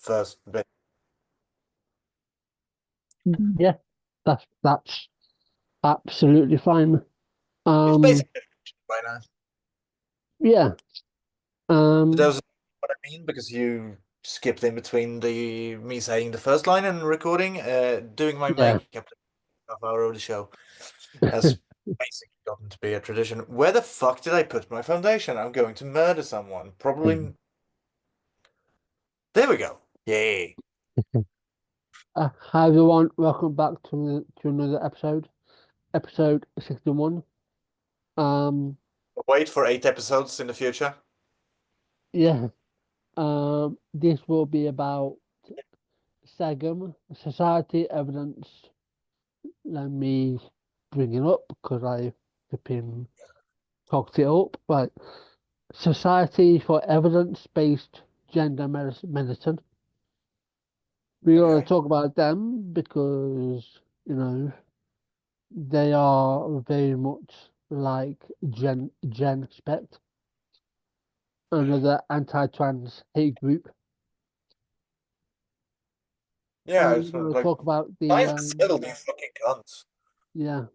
first bit. Yeah, that's absolutely fine. It's Um, basically by now. yeah. For Um, those who know what I mean, because you skipped in between the me saying the first line and recording, doing my yeah. makeup half hour of the show has basically gotten to be a tradition. Where the fuck did I put my foundation? I'm going to murder someone. Probably. There we go. Yay. Hi everyone, welcome back to another episode 61. Um, Wait for 8 episodes in the future. yeah. This will be about SEGM, society evidence. Let me bring it up because I flipping cocked it up. Right, Society for Evidence-Based Gender Medicine. We're going to Okay. talk about them because they are very much like Gen Spect, another anti-trans hate group. Yeah, And it's we're going to like talk about the nice to settle these fucking cunts. yeah,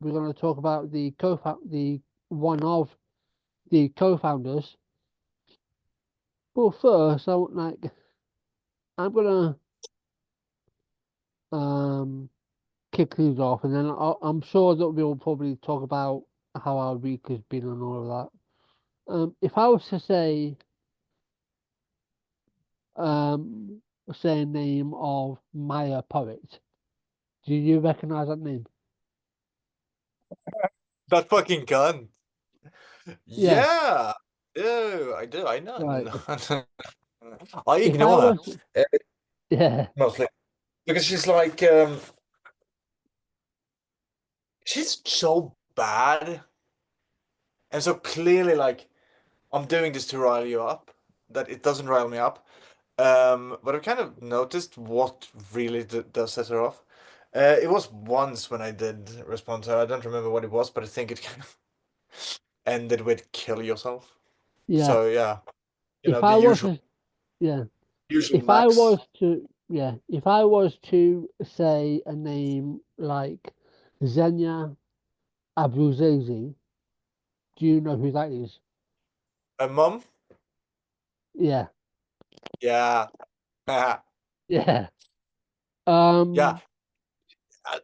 we're going to talk about the one of the co-founders. But first, I'm gonna um kick things off, and then I'm sure that we'll probably talk about how our week has been and all of that. If I was to um say a name of Maya poet, do you recognize that name? That fucking cunt. Yeah, Yeah. Oh, I do. I know. right. I If I ignore her was, yeah, mostly because she's so bad and so clearly like I'm doing this to rile you up that it doesn't rile me up. But I've kind of noticed what really does set her off. It was once when I did respond to her. I don't remember what it was, but I think it kind of ended with "kill yourself." yeah. So yeah, If the I was, usual to, yeah, usual if I Max. was to, yeah, if I was to say a name like Zhenya Abbruzzese, do you know who that is? Mum. Yeah, Yeah. yeah. Yeah. Um,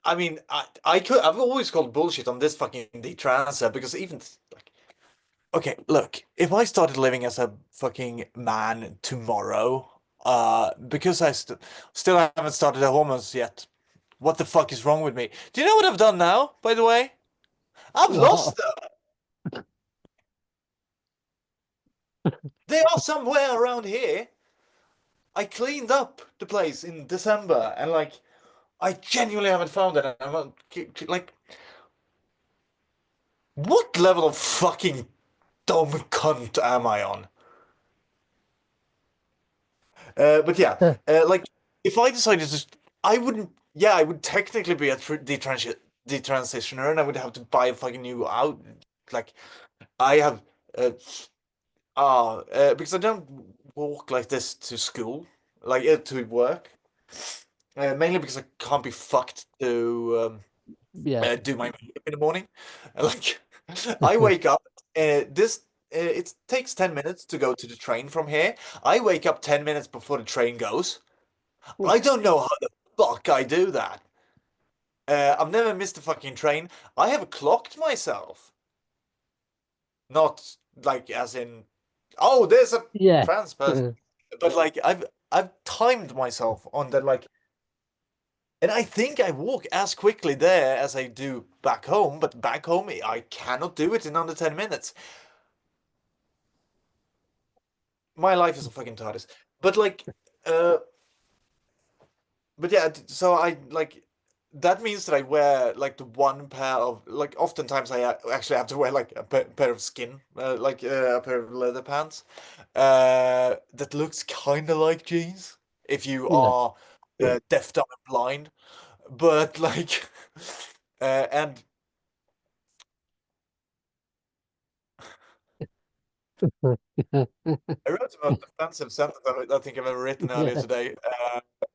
I mean, I've always called bullshit on this fucking detranser because even like, okay, look, if I started living as a fucking man tomorrow, because I still haven't started the hormones yet, what the fuck is wrong with me? Do you know what I've done now, by the way? I've what? lost them. They are somewhere around here. I cleaned up the place in December and like, I genuinely haven't found it. And like, what level of fucking dumb cunt am I on? But yeah, like if I decided to, I wouldn't. Yeah, I would technically be a detransitioner, and I would have to buy a fucking new out. Like I have, uh, because I don't walk like this to school, like to work. Mainly because I can't be fucked to Yeah. do my makeup in the morning. Like I wake up. It takes 10 minutes to go to the train from here. I wake up 10 minutes before the train goes. I don't know how the fuck I do that. I've never missed a fucking train. I have clocked myself. Not like as in, oh, there's a Yeah. trans person. But like I've timed myself on that like and I think I walk as quickly there as I do back home, but back home I cannot do it in under 10 minutes. My life is a fucking TARDIS. But like uh but yeah, so I like that means that I wear like the one pair of like oftentimes I actually have to wear like a pair of skin a pair of leather pants that looks kind of like jeans if you Yeah. are deaf, dumb, and blind, but like and I wrote the most offensive sentence I think I've ever written earlier Yeah. today,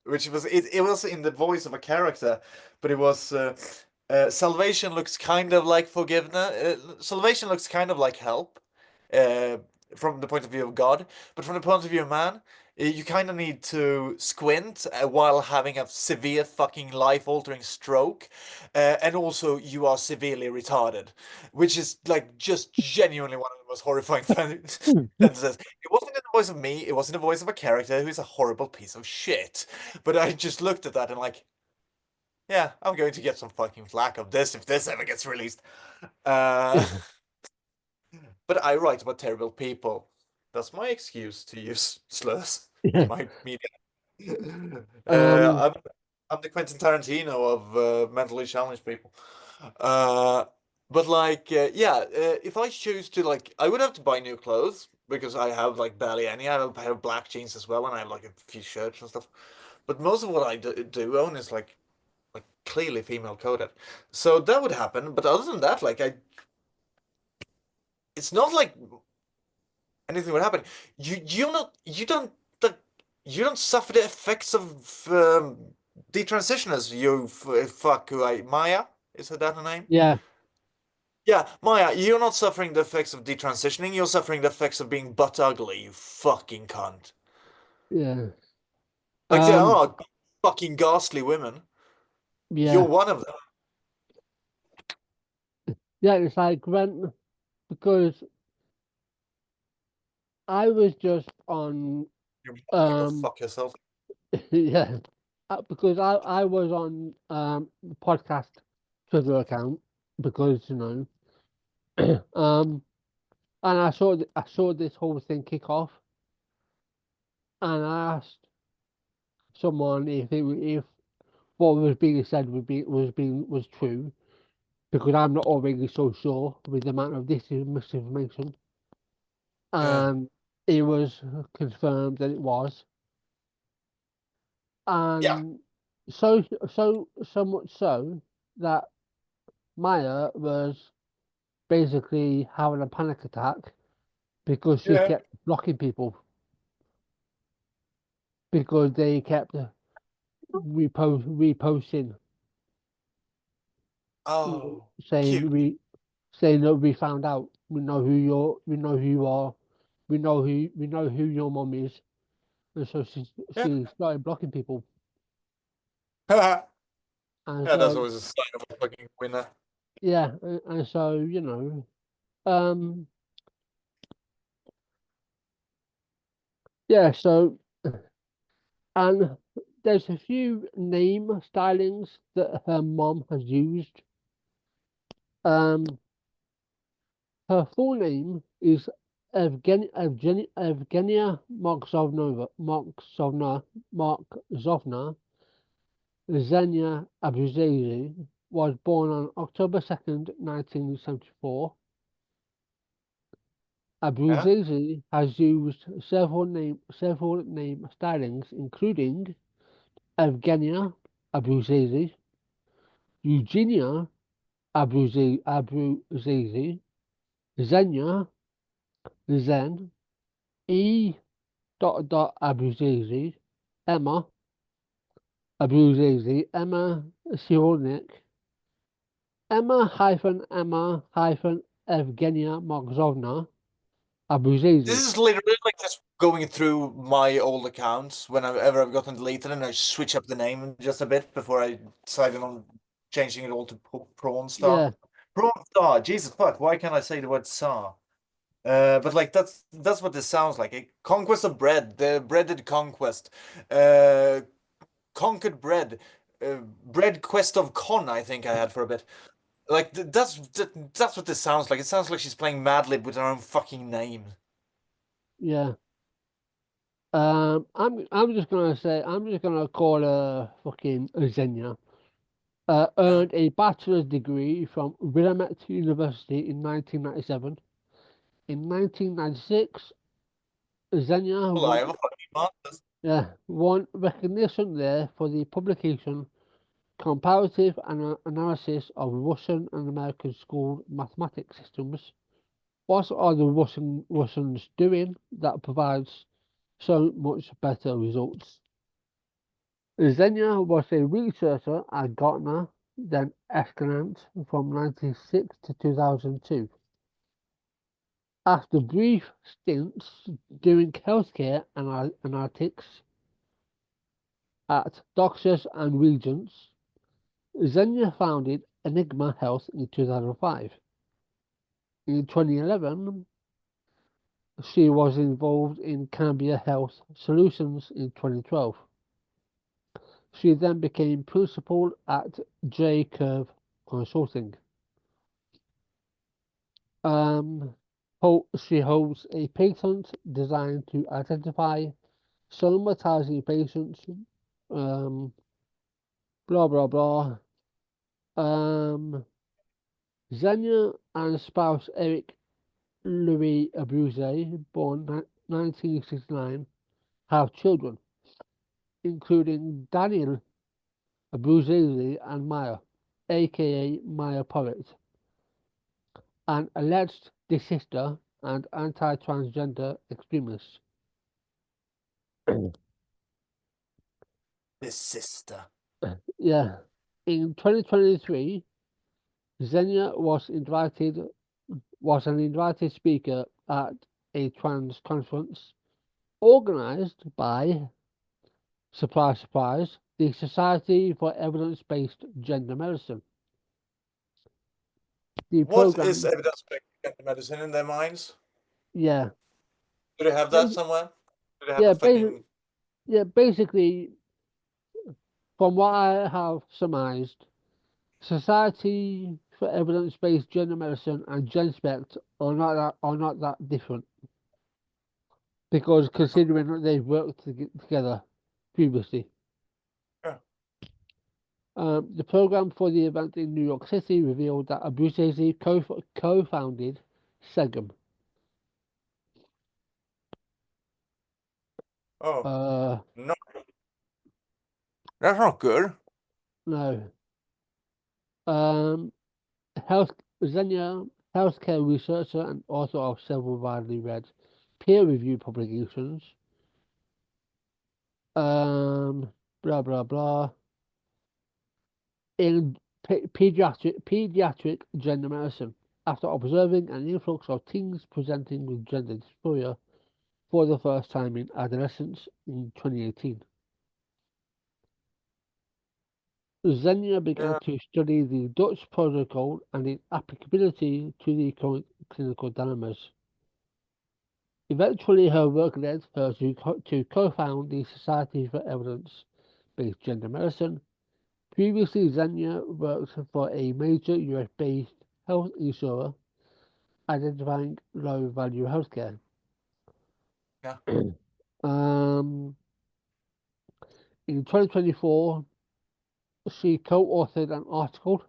which was it was in the voice of a character, but it was salvation looks kind of like forgiveness. Salvation looks kind of like help, uh, from the point of view of God, but from the point of view of man, you kind of need to squint while having a severe fucking life-altering stroke, and also you are severely retarded, which is like just genuinely one of the most horrifying sentences. It wasn't in the voice of me, it was in the voice of a character who is a horrible piece of shit. But I just looked at that and like, yeah, I'm going to get some fucking flack of this if this ever gets released. Uh, but I write about terrible people. That's my excuse to use slurs in Yeah. my media. Um, I'm the Quentin Tarantino of mentally challenged people. Uh, but like, yeah, if I choose to like, I would have to buy new clothes because I have like barely any. I have a pair of black jeans as well, and I have like a few shirts and stuff. But most of what I do own is like clearly female coded, so that would happen. But other than that, like it's not like anything would happen. You don't like, you don't suffer the effects of detransitioners. You fuck who I Maya, is that her name? yeah, Yeah, Maya, you're not suffering the effects of detransitioning. You're suffering the effects of being butt ugly. You fucking cunt. yeah. Like there Um, are fucking ghastly women. You're yeah, one of them. yeah. It's like when because I was just on Your mom can go um fuck herself. yeah because I was on the podcast Twitter account because and I saw this whole thing kick off and I asked someone if what was being said was true because I'm not already so sure with the amount of this misinformation Yeah. and it was confirmed that it was Yeah. and so much so that Maya was basically having a panic attack because she Yeah. kept blocking people because they kept reposting Oh, saying cute. saying that we found out we know who you are we know who your mom is and so Yeah. she started blocking people Yeah, and that's so always a sign of a fucking winner. yeah and so um yeah so and there's a few name stylings that her mom has used. Her full name is Evgenia Markzovna Zhenya Abbruzzese was born on October 2nd, 1974. Yeah. Abbruzzese has used several name stylings, including Evgenia Abbruzzese, Eugenia Abbruzzese, Zhenya Zen, E. Abbruzzese, Emma Abbruzzese, Emma Siornik, Emma Evgenia Markzovna This Abbruzzese. is literally like just going through my old accounts whenever I've gotten deleted and I switch up the name just a bit before I decided on changing it all to Prawn Star. Yeah, Prawn Star, Jesus fuck, why can't I say the word Star? But like that's what this sounds like. A conquest of bread, the breaded conquest. Uh, conquered bread. Bread quest of con, I think I had for a bit. Like that's what this sounds like. It sounds like she's playing Mad Lib with her own fucking name. yeah. I'm just gonna call her fucking Zenya. Yeah. Earned a bachelor's degree from Willamette University in 1997. In 1996, Zenya Well, I have a fucking master's. won recognition there for the publication Comparative Analysis of Russian and American School Mathematics Systems. what are the Russians doing that provides so much better results? Zhenya was a researcher at Gartner, then astronaut from 1996 to 2002. After brief stints doing healthcare analytics at doctors and regents, Zhenya founded Enigma Health in 2005. In 2011, she was involved in Cambia Health Solutions in 2012. She then became principal at J Curve Consulting. Um, she holds a patent designed to identify somatizing patients. Um, blah blah blah. Zhenya and spouse Eric Louis Abbruzzese, born 1969, have children, including Daniel Abbruzzese and Maia, aka Maia Poet, an alleged desister and anti-transgender extremist. His sister. Yeah. In 2023, Zhenya was an invited speaker at a trans conference organized by, surprise, surprise, the Society for Evidence-Based Gender Medicine. The What is program, evidence-based gender medicine in their minds? yeah, Do they have that basi- somewhere? Do they have yeah, a basi- fucking yeah, basically, from what I have surmised, Society for Evidence-Based Gender Medicine and GenSpect are not that different because considering that they've worked together previously. yeah. The program for the event in New York City revealed that Abbruzzese co-founded SEGM. Oh, Uh, no. That's not good. no. Um, health Zhenya, healthcare researcher and author of several widely read peer-reviewed publications. Um, blah blah blah. In pediatric gender medicine, after observing an influx of teens presenting with gender dysphoria for the first time in adolescence in 2018. Zhenya began Yeah. to study the Dutch protocol and its applicability to the current clinical dilemmas. Eventually, her work led her to co-found the Society for Evidence-Based Gender Medicine. Previously, Zhenya worked for a major US-based health insurer identifying low-value healthcare. Yeah. Um, in 2024, she co-authored an article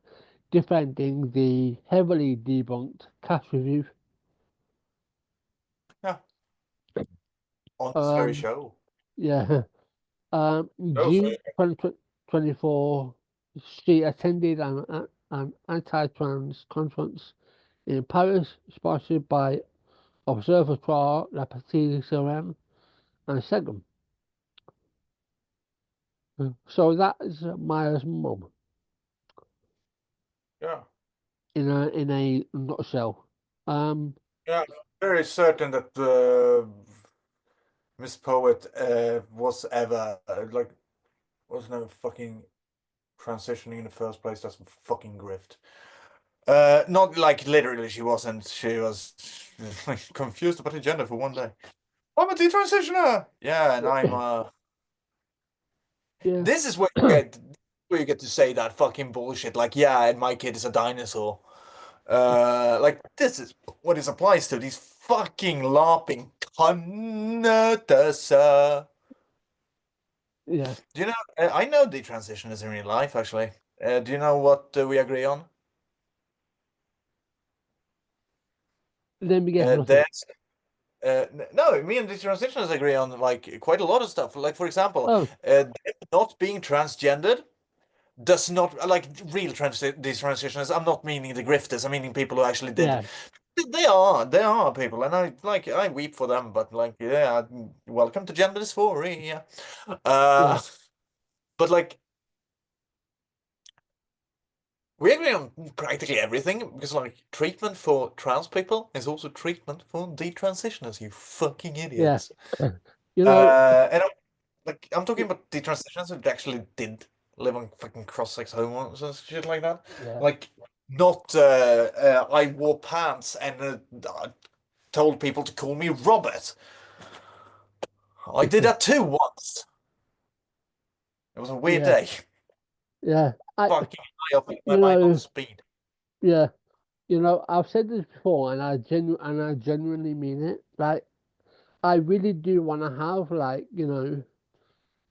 defending the heavily debunked cash review. Yeah. On this very Um, show. yeah. In Oh, June 2024, she attended an anti-trans conference in Paris, sponsored by Observatoire La Petite Sirène and SEGM. So that is Maya's mum yeah. in a nutshell. Um, Yeah. Very certain that Miss Poet was ever like was never fucking transitioning in the first place. That's fucking grift. Not like literally she wasn't. She was like confused about her gender for one day. I'm a detransitioner. Yeah, and I'm yeah, this is where you get to say that fucking bullshit. Like, yeah, and my kid is a dinosaur. Like this is what this applies to. These fucking LARPing cunters. yeah. Do you know? I know detransitioners in real life, actually. Do you know what we agree on? Then we get nothing. There's no, me and detransitioners agree on like quite a lot of stuff. Like for example, Oh, not being transgendered does not like real detransitioners. I'm not meaning the grifters. I'm meaning people who actually did yeah, They are people, and I weep for them, but like, yeah, welcome to gender dysphoria. Yeah, Uh, but like, we agree on practically everything because like, treatment for trans people is also treatment for detransitioners. You fucking yeah. idiots. You know, And I'm talking about detransitioners who actually did live on fucking cross-sex hormones and shit like that. yeah, Like, not I wore pants and told people to call me Robert. I did that too once. It was a weird yeah, day. yeah. Fucking high off my You bike on the know, speed. yeah. I've said this before, and I genuinely mean it. Like, I really do want to have like,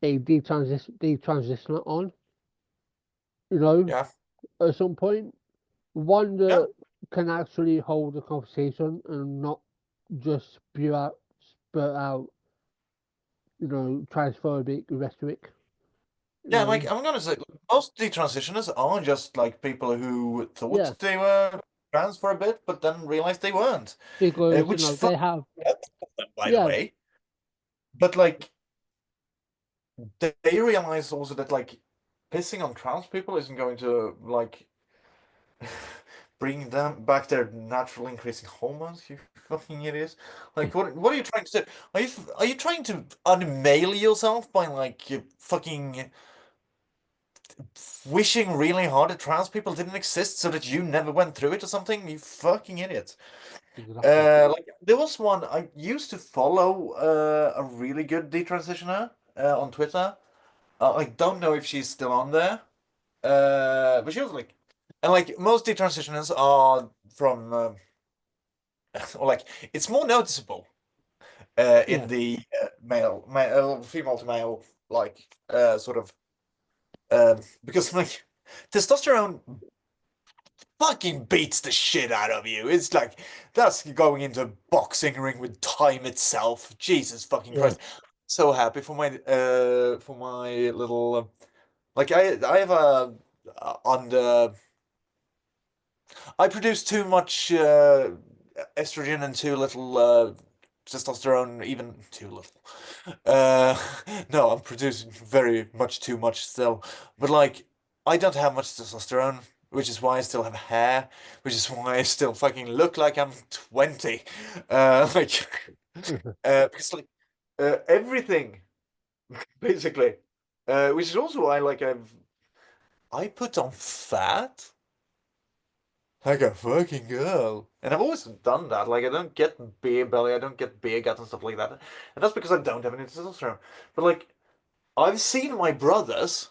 a detransitioner on. You know, Yeah, at some point, one yeah, that can actually hold a conversation and not just spurt out, transphobic rhetoric. You yeah. Like, know, I'm gonna say, most detransitioners are just like people who yeah, thought they were trans for a bit, but then realized they weren't. because Which is they fucking have, helpful for them, by the yeah, way. But like, they realize also that like, pissing on trans people isn't going to like bring them back their natural increasing hormones. You fucking idiots! Like, what are you trying to do? Are you trying to unmale yourself by like, you fucking wishing really hard that trans people didn't exist so that you never went through it or something? You fucking idiot. exactly. Like, there was one I used to follow, a really good detransitioner on Twitter. I don't know if she's still on there. But she was like, and like, most detransitioners are from, or like, it's more noticeable in Yeah, the male, female to male, like, sort of, because like, testosterone fucking beats the shit out of you. It's like, that's going into a boxing ring with time itself. Jesus fucking yeah, Christ. So happy for my little, like, I have a under I produce too much estrogen and too little testosterone, even too little. Uh, no, I'm producing very much too much still. But like, I don't have much testosterone, which is why I still have hair, which is why I still fucking look like I'm 20. Like, because like, everything basically, which is also why like, I put on fat. Like a fucking girl. And I've always done that. Like, I don't get beer belly, I don't get beer gut and stuff like that. And that's because I don't have any testosterone. But, like, I've seen my brothers,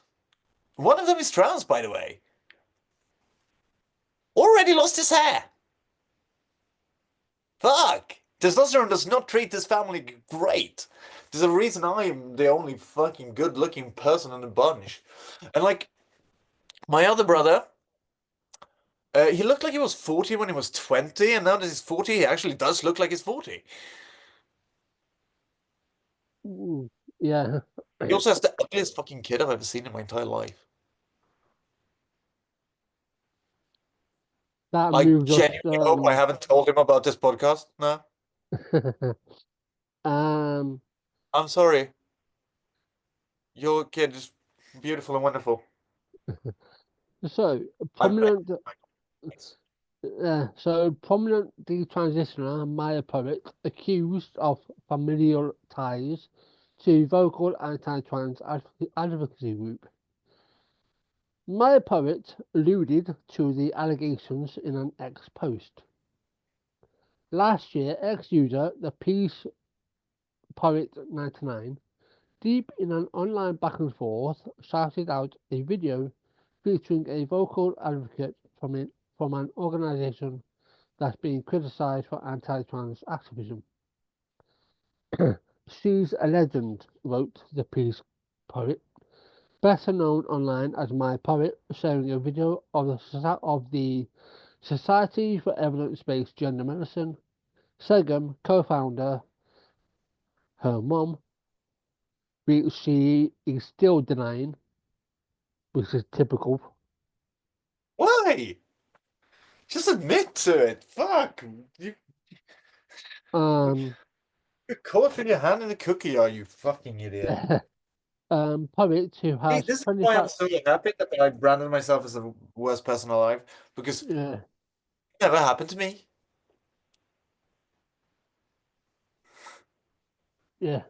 one of them is trans, by the way, already lost his hair. Fuck! Testosterone does not treat this family great. There's a reason I'm the only fucking good looking person in the bunch. And, like, my other brother, he looked like he was 40 when he was 20, and now that he's 40, he actually does look like he's 40. mm, yeah. He also has the ugliest fucking kid I've ever seen in my entire life. That I moves us. genuinely hope I haven't told him about this podcast. No, Um. I'm sorry. Your kid is beautiful and wonderful. So I've met prominent. him. Prominent detransitioner Maya Poet accused of familial ties to vocal anti-trans advocacy group. Maya Poet alluded to the allegations in an X post. Last year, X user the Peace Poet 99, deep in an online back and forth, shouted out a video featuring a vocal advocate from an organization that's being criticized for anti-trans activism. She's a legend, wrote the Peace Poet, better known online as My Poet, sharing a video of the Society for Evidence-Based Gender Medicine. SEGM co-founder, her mom, she is still denying, which is typical. Why? Just admit to it. Fuck. You Um, you're caught with your hand in the cookie, are you fucking idiot? poet who See, has this is why I'm 25. so happy that I branded myself as the worst person alive because it Yeah, never happened to me. yeah,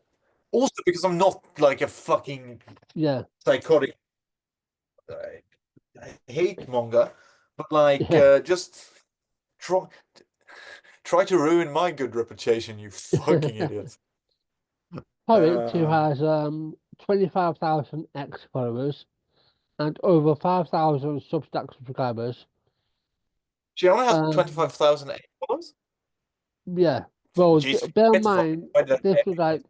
Also because I'm not like a fucking yeah, psychotic hate monger, but like yeah. just try try to ruin my good reputation, you fucking idiots. Poet who Uh, has 25,000 X followers and over 5,000 Substack subscribers. she only has Um, 25,000 followers. yeah. Well, Jesus, bear in it's fucking mind quite this was like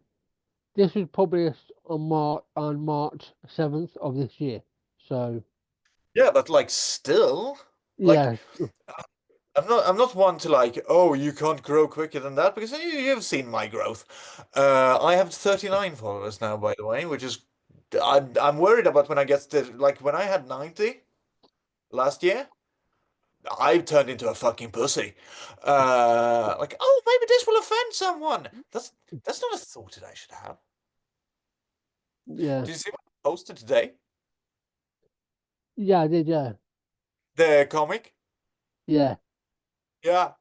this was published on March 7th of this year. So yeah, but like still, like yeah, I'm not one to like, oh, you can't grow quicker than that because you've seen my growth. I have 39 followers now, by the way, which is I'm worried about when I get to like when I had 90 last year, I turned into a fucking pussy. Like, oh, maybe this will offend someone. That's not a thought that I should have. yeah, Did you see what I posted today? yeah. I did, yeah, The comic? yeah, Yeah.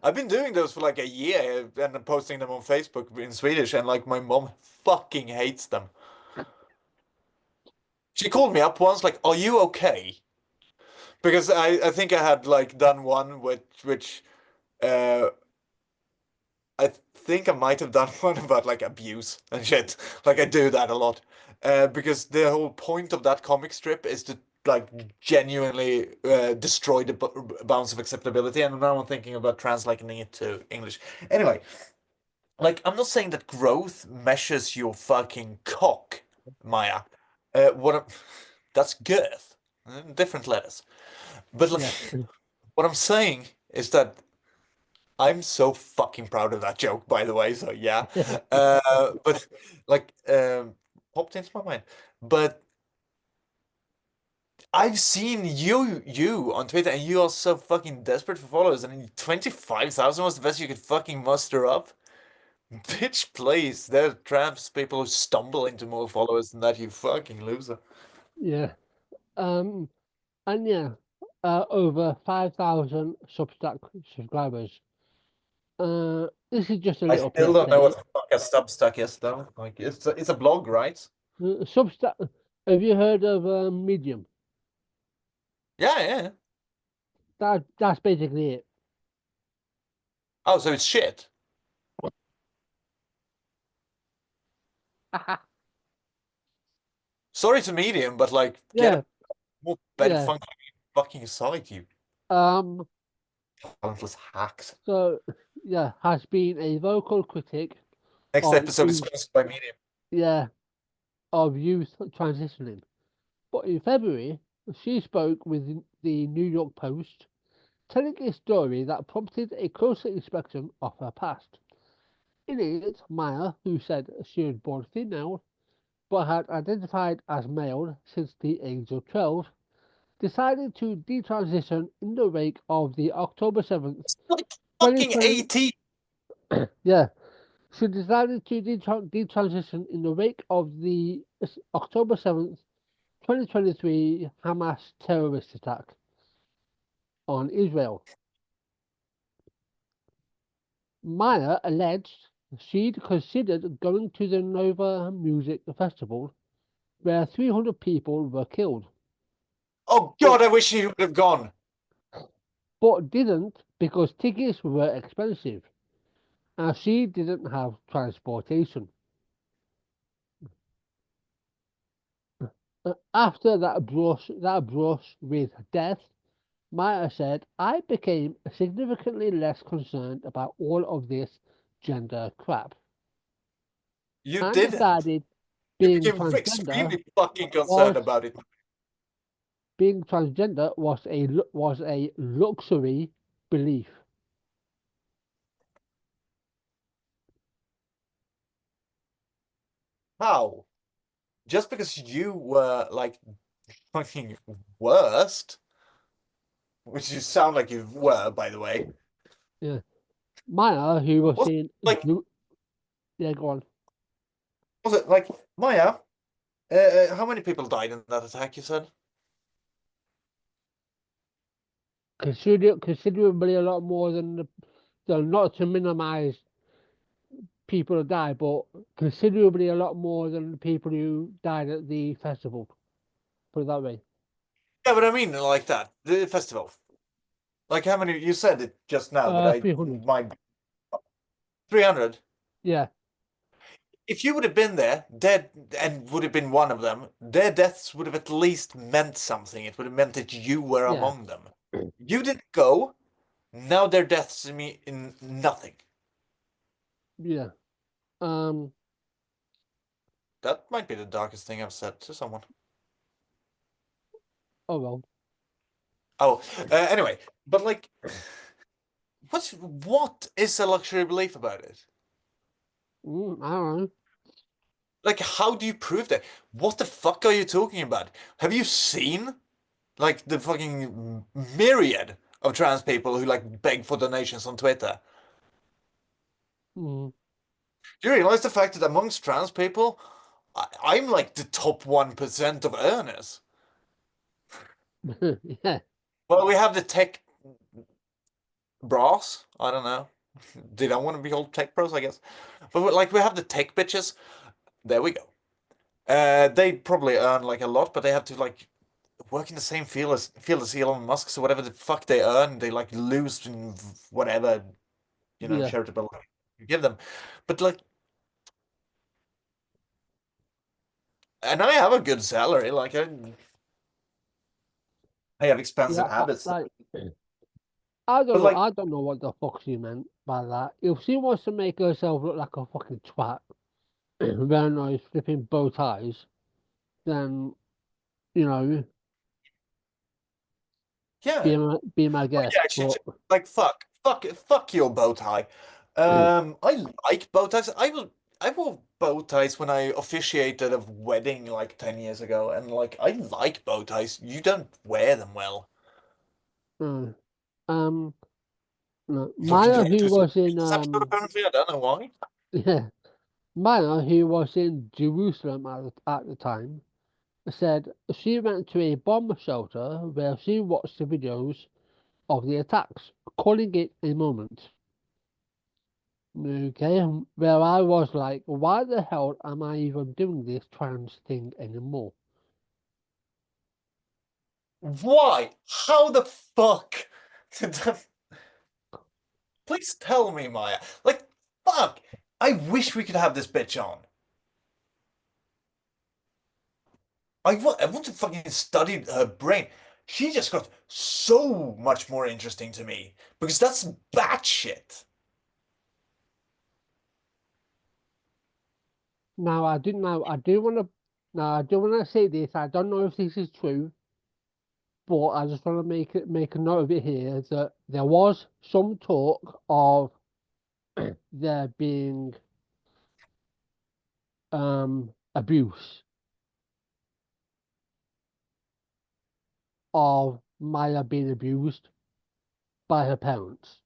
I've been doing those for like a year and posting them on Facebook in Swedish, and like my mom fucking hates them. She called me up once, like, "Are you okay?" Because I think I had like done one which uh I think I might have done one about like abuse and shit. Like I do that a lot. Because the whole point of that comic strip is to like genuinely destroy the bounds of acceptability, and now I'm thinking about translating it to English. Anyway, like I'm not saying that growth measures your fucking cock, Maya. What I'm, that's girth, different letters. But like, yeah, what I'm saying is that I'm so fucking proud of that joke, by the way. So yeah, but like, popped into my mind. But I've seen you on Twitter, and you are so fucking desperate for followers, and 25,000 was the best you could fucking muster up. Bitch, please. There are tramps, people who stumble into more followers than that, you fucking loser. yeah. Um, and yeah, over 5,000 Substack subscribers. This is just a I little still don't know what PSA. the fuck a Substack is, though. Like, it's a blog, right? Substack. Have you heard of Medium? Yeah, yeah. That's basically it. Oh, so it's shit. Sorry to Medium, but like, get Yeah, a more better yeah. functioning fucking site, you Um, talentless hacks. so yeah, has been a vocal critic Next of episode is youth, sponsored by Medium. yeah, of youth transitioning. But in February, she spoke with the New York Post, telling a story that prompted a closer inspection of her past. In it, Maya, who said she was born female but had identified as male since the age of 12, decided to detransition in the wake of the October 7th, Like fucking 2020. 18. Yeah, she decided to detransition in the wake of the October 7th, 2023 Hamas terrorist attack on Israel. Maya alleged she'd considered going to the Nova Music Festival, where 300 people were killed, Oh but, God, I wish you would have gone. but didn't because tickets were expensive and she didn't have transportation. After that brush with death, Maya said, I became significantly less concerned about all of this gender crap You and didn't. decided You being became transgender extremely fucking concerned was about it. being transgender was a luxury belief. How? Just because you were like fucking worst. which you sound like you were, by the way. Yeah. Maya, who was Was in, like yeah, go on. was it like Maya? How many people died in that attack? You said. Considerably a lot more than not to minimize people who died, but considerably a lot more than the people who died at the festival. Put it that way. Yeah, but I mean like that the festival. Like how many? You said it just now, but I 300. my 300. Yeah, If you would have been there, dead, and would have been one of them, their deaths would have at least meant something. It would have meant that you were yeah, among them. You didn't go. Now their deaths mean nothing. yeah. Um. That might be the darkest thing I've said to someone. Oh well. Oh, anyway, but like, what is a luxury belief about it? I don't know. Like, how do you prove that? What the fuck are you talking about? Have you seen like the fucking myriad of trans people who like beg for donations on Twitter? Mm. Do you realize the fact that amongst trans people, I'm like the top 1% of earners? Yeah, Well, we have the tech bras. I don't know. They don't want to be called tech bros, I guess. But like we have the tech bitches. There we go. They probably earn like a lot, but they have to like work in the same field as Elon Musk. So whatever the fuck they earn, they like lose in whatever yeah, charitable you give them. But like, and I have a good salary. Like I have expensive yeah. habits. Like, I don't But know. like, I don't know what the fuck she meant by that. If she wants to make herself look like a fucking twat, wearing those flipping bow ties, then you know, yeah. be my Well, guest. yeah, But like fuck your bow tie. I like bow ties. I wore bow ties when I officiated a wedding like 10 years ago, and like I like bow ties. You don't wear them well. uh, um, no. Looking Maya, directly who to was in this episode, apparently, I don't know why. yeah, Maya, who was in Jerusalem at the time, said she went to a bomb shelter where she watched the videos of the attacks, calling it a moment. Okay, where I was like, why the hell am I even doing this trans thing anymore? Why? How the fuck did that? Please tell me, Maya. Like, fuck. I wish we could have this bitch on. I want to fucking study her brain. She just got so much more interesting to me because that's batshit. Now I didn't know. I do want to. Now I do want to say this. I don't know if this is true, but I just want to make a note of it here that there was some talk of there being abuse of Maya being abused by her parents.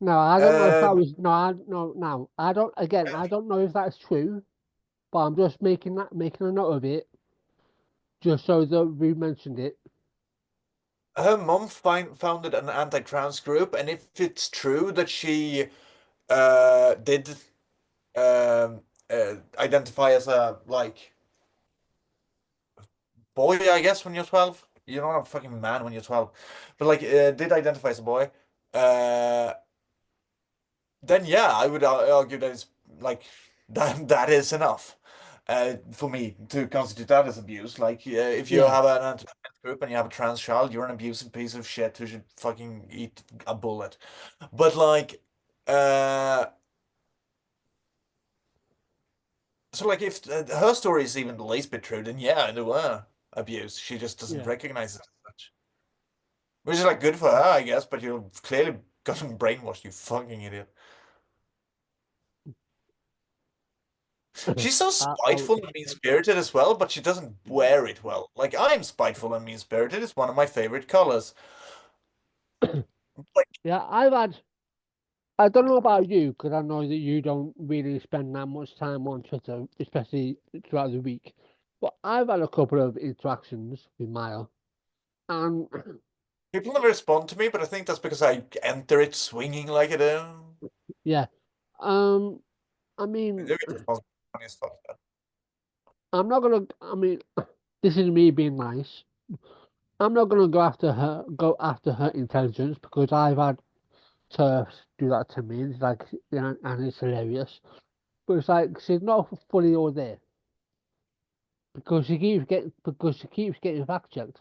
No, I don't know if that Um, was no, no. I don't. Again, I don't know if that's true, but I'm just making a note of it, just so that we mentioned it. her mom founded an anti-trans group, and if it's true that she did identify as a like boy, I guess when you're 12, you're not a fucking man when you're 12, but like did identify as a boy, uh, then yeah, I would argue that it's like that is enough for me to constitute that as abuse. Like, if you Yeah, have an anti-trans group and you have a trans child, you're an abusive piece of shit who should fucking eat a bullet. But like, uh, so like, if her story is even the least bit true, then yeah, there were abuse. She just doesn't yeah. recognize it as such, which is like good for her, I guess. But you're clearly gotten brainwashed, you fucking idiot. She's so Oh, spiteful and mean-spirited as well, but she doesn't wear it well. Like, I'm spiteful and mean-spirited. It's one of my favorite colors. Like, yeah, I've had. I don't know about you because I know that you don't really spend that much time on Twitter, especially throughout the week. But I've had a couple of interactions with Maya, and people never respond to me, but I think that's because I enter it swinging like I do. yeah, um, I They mean, get response funny as fuck. I'm not gonna. I mean, this is me being nice. I'm not gonna go after her intelligence because I've had turfs do that to me. It's like, and it's hilarious. But it's like she's not fully all there because she keeps getting fact checked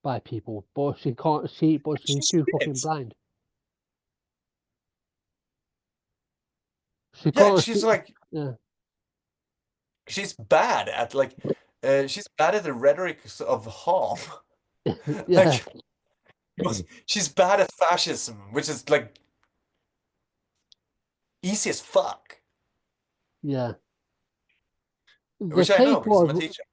by people, but she can't see. But She she's too fucking is. blind. She Yeah, can't she's see. like Yeah, she's bad at like she's bad at the rhetoric of harm. yeah, Like she's bad at fascism, which is like easy as fuck. yeah. The Which I know take because I'm a was teacher.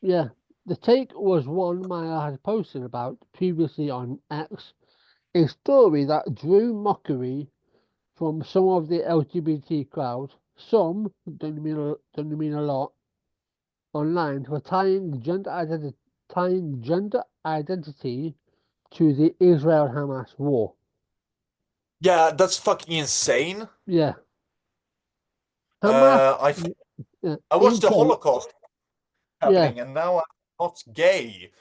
yeah. The take was one Maya had posted about previously on X, a story that drew mockery from some of the LGBT crowd. Some don't mean a lot online for tying gender identity to the Israel-Hamas war. Yeah, that's fucking insane. Yeah, Hamas. I I In watched the quote. Holocaust Yeah, happening, and now I'm not gay.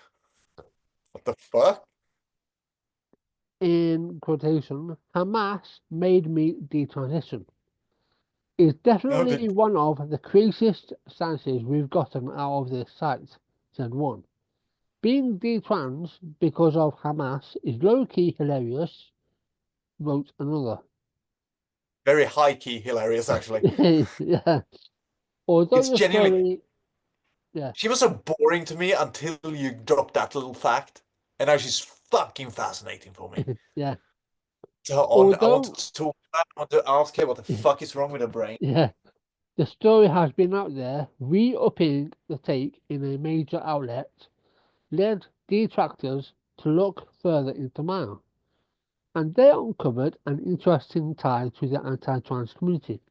What the fuck? in quotation, Hamas made me detransition. Is Okay. definitely one of the craziest stances we've gotten out of this site, said one. Being detrans because of Hamas is low-key hilarious, wrote another. Very high key hilarious, actually. Yeah. Although It's the genuinely. story, yeah, She was so boring to me until you dropped that little fact, and now she's fucking fascinating for me. yeah. So on, I wanted Although, to talk to her, I want to ask her what the fuck is wrong with her brain. yeah, the story has been out there, re-upping the take in a major outlet led detractors to look further into Maya, and they uncovered an interesting tie to the anti-trans community.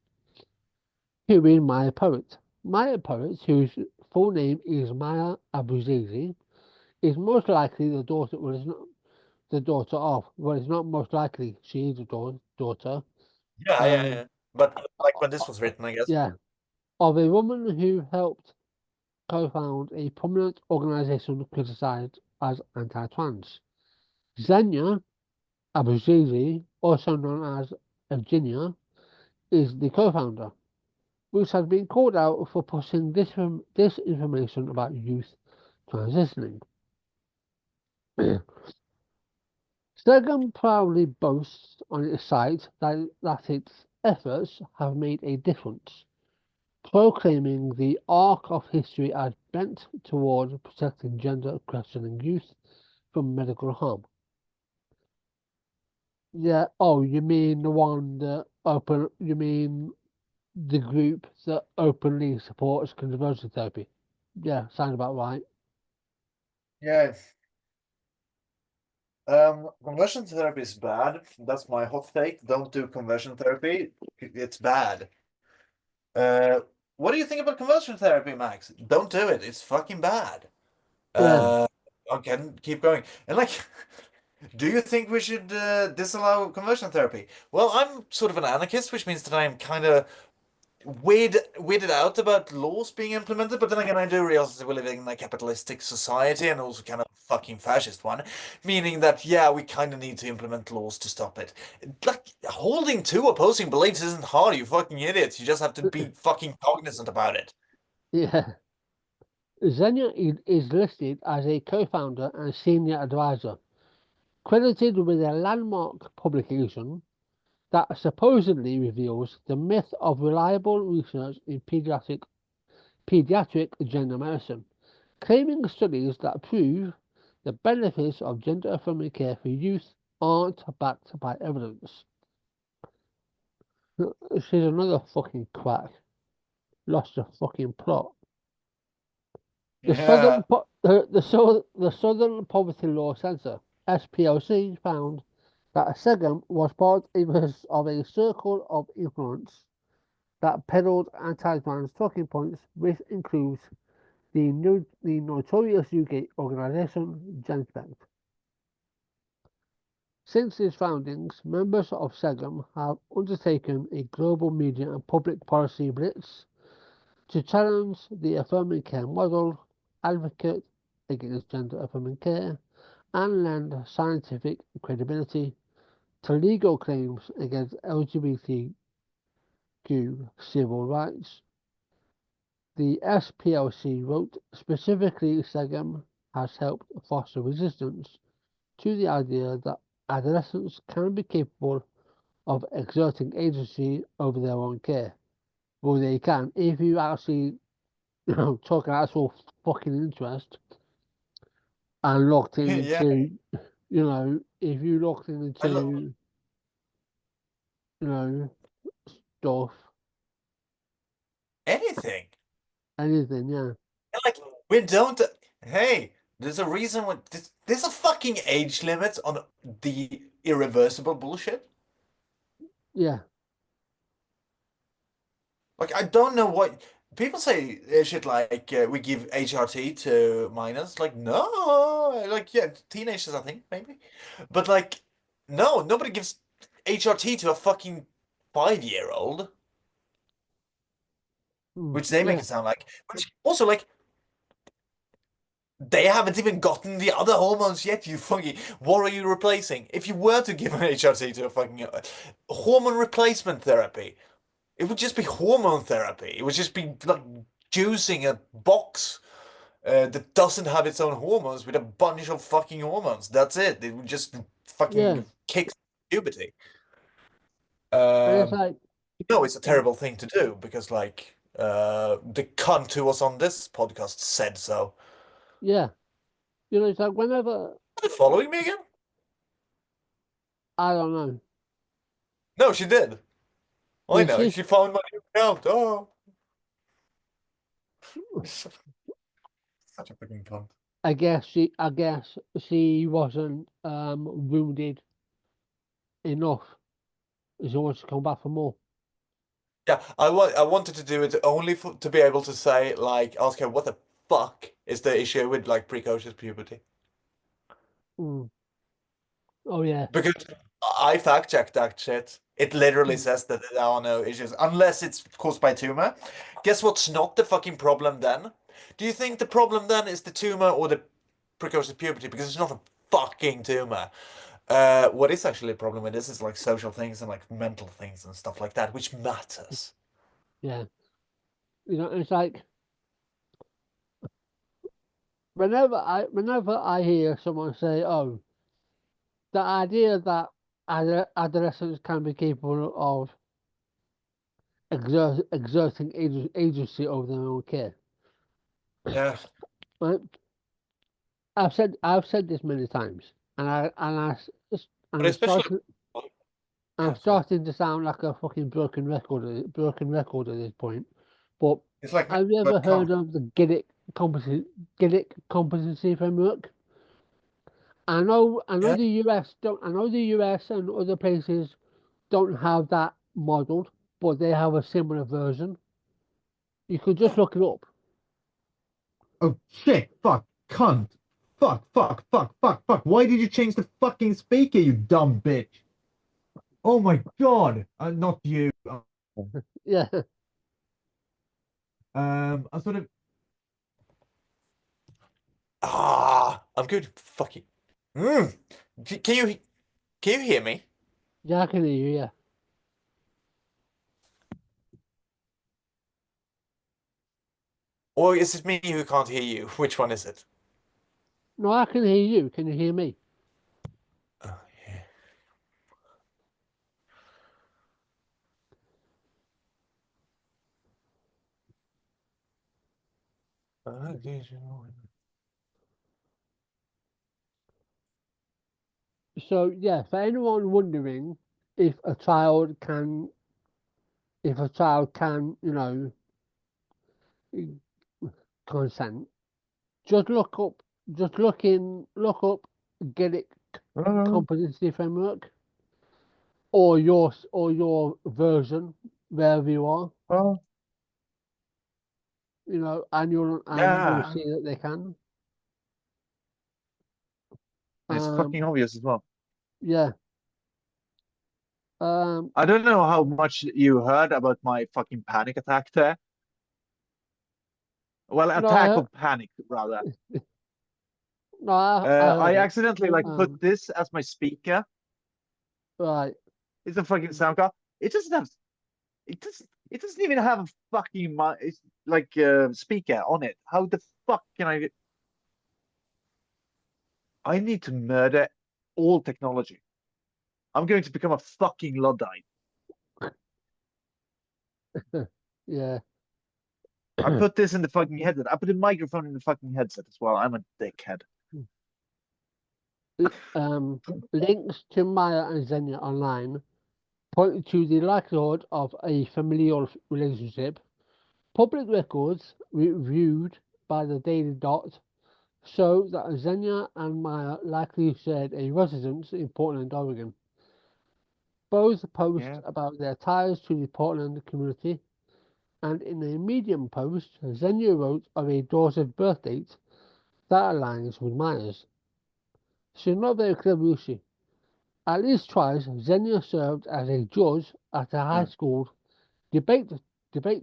Who is Maya Poet? Maya Poet, whose full name is Maia Abbruzzese, is most likely the daughter, well, it's not the daughter of, well, it's not most likely, she is the daughter, Yeah, yeah, um, yeah. But like when uh, this was written, I guess. yeah, of a woman who helped co-found a prominent organization criticized as anti-trans. Zhenya Abbruzzese, also known as Zhenya, is the co-founder, which has been called out for pushing disinformation about youth transitioning. SEGM proudly boasts on its site that its efforts have made a difference, proclaiming the arc of history as bent toward protecting gender questioning youth from medical harm. Yeah, oh, you mean the one that open, you mean the group that openly supports conversion therapy? Yeah, sounds about right. Yes. Conversion therapy is bad. That's my hot take. Don't do conversion therapy. It's bad. Uh, what do you think about conversion therapy, Max? Don't do it. It's fucking bad. Yeah, Uh, okay, keep going. And like, do you think we should disallow conversion therapy? Well, I'm sort of an anarchist, which means that I'm kind of weirded out about laws being implemented, but then again, I do realize that we're living in a capitalistic society and also kind of fucking fascist one, meaning that, yeah, we kind of need to implement laws to stop it. Like, holding two opposing beliefs isn't hard, you fucking idiots. You just have to be fucking cognizant about it. yeah. Zhenya is listed as a co-founder and senior advisor, credited with a landmark publication that supposedly reveals the myth of reliable research in pediatric gender medicine, claiming studies that prove the benefits of gender-affirming care for youth aren't backed by evidence. She's another fucking quack. lost the fucking plot. Yeah. The Southern Poverty Law Centre (SPLC) found that SEGM was part of a circle of influence that peddled anti-trans talking points, which includes the notorious UK organisation Genspect. Since its foundings, members of SEGM have undertaken a global media and public policy blitz to challenge the affirming care model, advocate against gender affirming care, and lend scientific credibility to legal claims against LGBTQ civil rights. The SPLC wrote specifically SEGM has helped foster resistance to the idea that adolescents can be capable of exerting agency over their own care. Well, they can if you actually talk actual fucking interest and looked Yeah. into, if you looked I love into, you know, stuff, anything. anything, yeah, And like we don't. Hey, there's a reason. There's a fucking age limit on the irreversible bullshit. yeah, Like I don't know what people say. Shit like we give HRT to minors. Like no, like yeah, teenagers I think maybe, but like no, nobody gives HRT to a fucking 5-year old, which they make yeah, it sound like. Which also like they haven't even gotten the other hormones yet. You fucking what are you replacing? If you were to give an HRT to a fucking hormone replacement therapy, it would just be hormone therapy. It would just be like juicing a box that doesn't have its own hormones with a bunch of fucking hormones. That's it. It would just yeah. fucking kick puberty. And it's Um, like, it's a terrible thing to do because, like, the cunt who was on this podcast said so. yeah, it's like whenever, Are you following me again? I don't know, No, she did. I did know. she? She found my new account. Oh, such a fucking cunt. I guess she wasn't wounded enough. She wants to come back for more. Yeah, I wanted to do it only to be able to say like, ask her what the fuck is the issue with like precocious puberty. Mm. Oh yeah. Because I fact checked that shit. It literally Mm. says that there are no issues unless it's caused by tumor. Guess what's not the fucking problem then? Do you think the problem then is the tumor or the precocious puberty? Because it's not a fucking tumor. What is actually a problem with this is like social things and like mental things and stuff like that, which matters. Yeah. It's like whenever I hear someone say, "Oh, the idea that adolescents can be capable of exerting agency over their own care," Yeah, right? I've said this many times, and but I'm especially starting I'm yeah, sorry. starting to sound like a fucking broken record at this point. But It's like have you ever but heard of the Giddick competency framework? I know yeah, the US and other places don't have that modeled, but they have a similar version. You could just yeah. look it up. Oh shit, fuck, cunt. Fuck, fuck, fuck, fuck, fuck. Why did you change the fucking speaker, you dumb bitch? Oh my god. Not you. Yeah, I sort of. I'm good. Fucking. Mm. Can you hear me? yeah, I can hear you. Yeah, Or is it me who can't hear you? Which one is it? no, I can hear you. Can you hear me? Oh, yeah. So yeah, for anyone wondering if a child can, if a child can, consent, just look up, look up, get it competency framework, or your version wherever you are, Oh, and you'll yeah. see that they can. It's fucking Um, obvious as well. yeah. Um, I don't know how much you heard about my fucking panic attack there. Well, no, attack of panic, rather. I I heard it. accidentally like put Um, this as my speaker. right. It's a fucking sound card. It doesn't have. It doesn't even have a fucking it's like speaker on it. How the fuck can I? I need to murder all technology. I'm going to become a fucking Luddite. Yeah. I put this in the fucking headset. I put a microphone in the fucking headset as well. I'm a dickhead. Um, links to Maya and Zhenya online point to the likelihood of a familial relationship. Public records reviewed by the Daily Dot show that Zhenya and Maya likely shared a residence in Portland, Oregon. Both post Yeah. about their ties to the Portland community, and in a Medium post, Zhenya wrote of a daughter's birth date that aligns with Maya's. She's not very clever, is she? At least twice, Zhenya served as a judge at a high Huh. school debate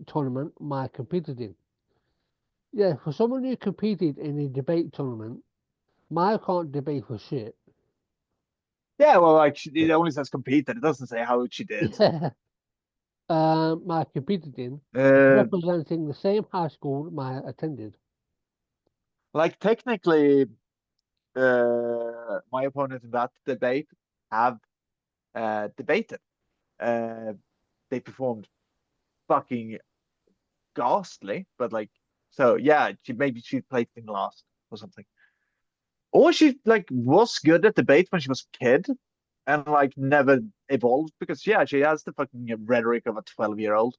tournament Maya competed in. Yeah, for someone who competed in a debate tournament, Maya can't debate for shit. Yeah, well, like it only says competed. It doesn't say how she did. Yeah. Maya competed in, Uh, representing the same high school Maya attended. like technically, my opponent in that debate have debated. Uh, they performed fucking ghastly, but like, so yeah, maybe she played in last or something. Or she like was good at debate when she was a kid and like never evolved because yeah, she has the fucking rhetoric of a 12-year-old.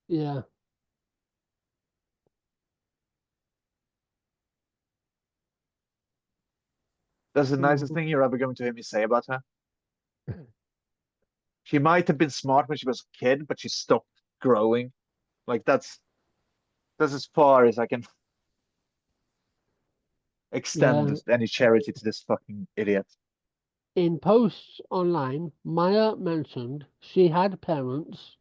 Yeah. That's the nicest Mm, thing you're ever going to hear me say about her. She might have been smart when she was a kid, but she stopped growing. Like that's as far as I can extend yeah. any charity to this fucking idiot. In posts online, Maya mentioned she had parents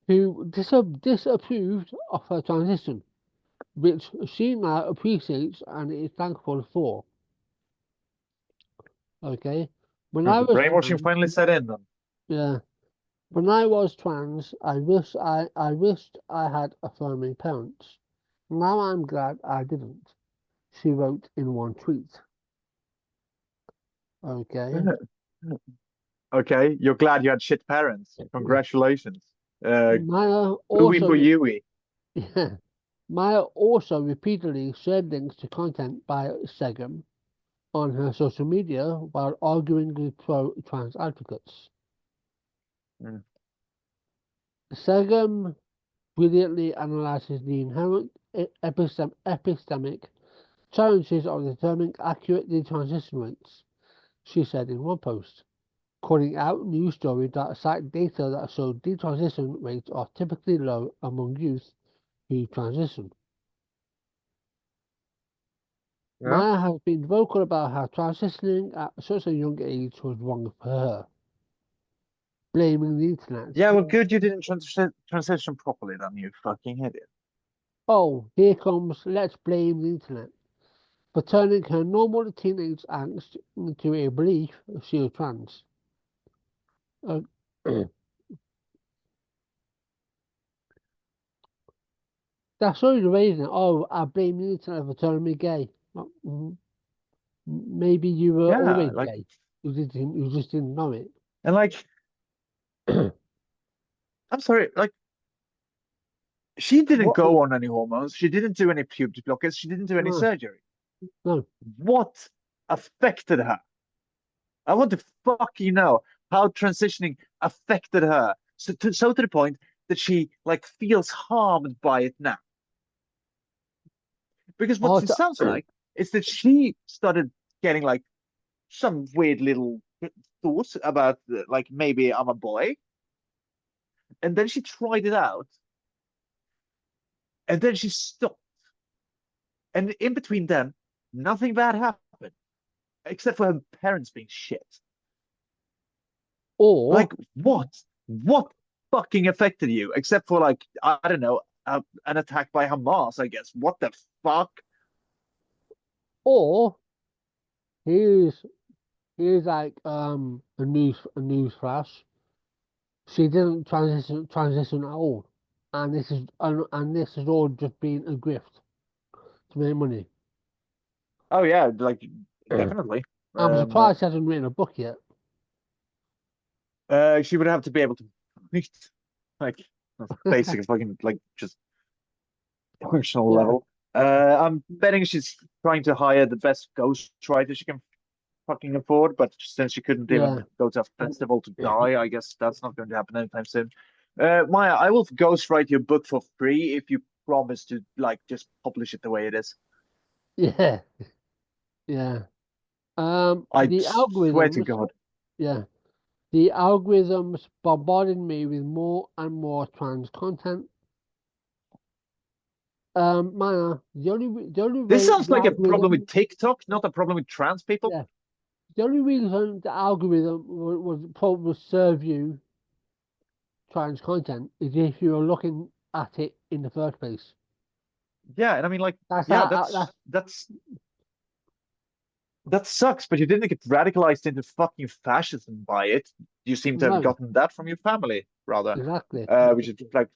who disapproved of her transition, which she now appreciates and is thankful for. Okay, when I The was brainwashing trans, finally set in then. yeah, when I was trans, I wished I had affirming parents. Now I'm glad I didn't. She wrote in one tweet. Okay, Okay, you're glad you had shit parents. Congratulations. Uh, Maya Ooey also, for Yui. yeah, Maya also repeatedly shared links to content by SEGM on her social media while arguing with pro-trans advocates. Mm. SEGM brilliantly analyzes the inherent epistemic challenges of determining accurate detransition rates, she said in one post, calling out news stories that cite data that show detransition rates are typically low among youth who transition. Yeah. Maya has been vocal about how transitioning at such a young age was wrong for her, blaming the internet. Yeah, well, good you didn't transition properly then, you fucking idiot. Oh, here comes let's blame the internet for turning her normal teenage angst into a belief she was trans. Uh, that's always the reason. Oh, I blame the internet for turning me gay. Maybe you were Yeah, always like, gay. You just didn't know it. and like, I'm sorry, like, she didn't What? go on any hormones. She didn't do any puberty blockers. She didn't do any No, surgery. no. What affected her? I want to fucking know how transitioning affected her So to the point that she like feels harmed by it now. Because what it Also, sounds like is that she started getting like some weird little thoughts about like maybe I'm a boy, and then she tried it out, and then she stopped. And in between them, nothing bad happened, except for her parents being shit. or Like what? What fucking affected you? Except for like I don't know, an attack by Hamas, I guess. What the fuck? or here's like a news flash. She didn't transition at all, and this has all just been a grift to make money. Oh yeah, like definitely. I'm Um, surprised she hasn't written a book yet. she would have to be able to like basic fucking like just functional Yeah, level. I'm betting she's trying to hire the best ghostwriter she can fucking afford, but since she couldn't even yeah, go to a festival to die, I guess that's not going to happen anytime soon. Maya, I will ghostwrite your book for free if you promise to like just publish it the way it is. yeah, yeah. I The swear to algorithms, God. yeah, the algorithms bombarded me with more and more trans content. Maya, the only This way sounds the like a problem with algorithm, TikTok, not a problem with trans people. yeah, the only reason the algorithm would probably serve you trans content is if you were looking at it in the first place. Yeah, and I mean like, That's yeah, how that sucks, but you didn't get radicalized into fucking fascism by it. You seem to have no, gotten that from your family, rather, exactly. which is like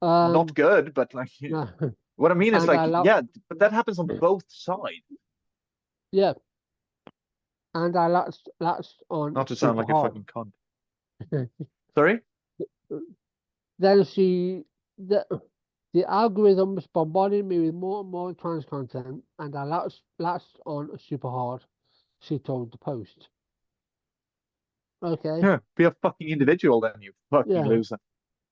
not Um, good, but like no, what I mean is and like, I love, yeah, but that happens on both sides. yeah, and I latched on Not to sound super like a hard. fucking cunt. Sorry? Then the the algorithms bombarded me with more and more trans content, and I latched on super hard. She told the Post. Okay, Yeah, be a fucking individual then, you fucking yeah. loser.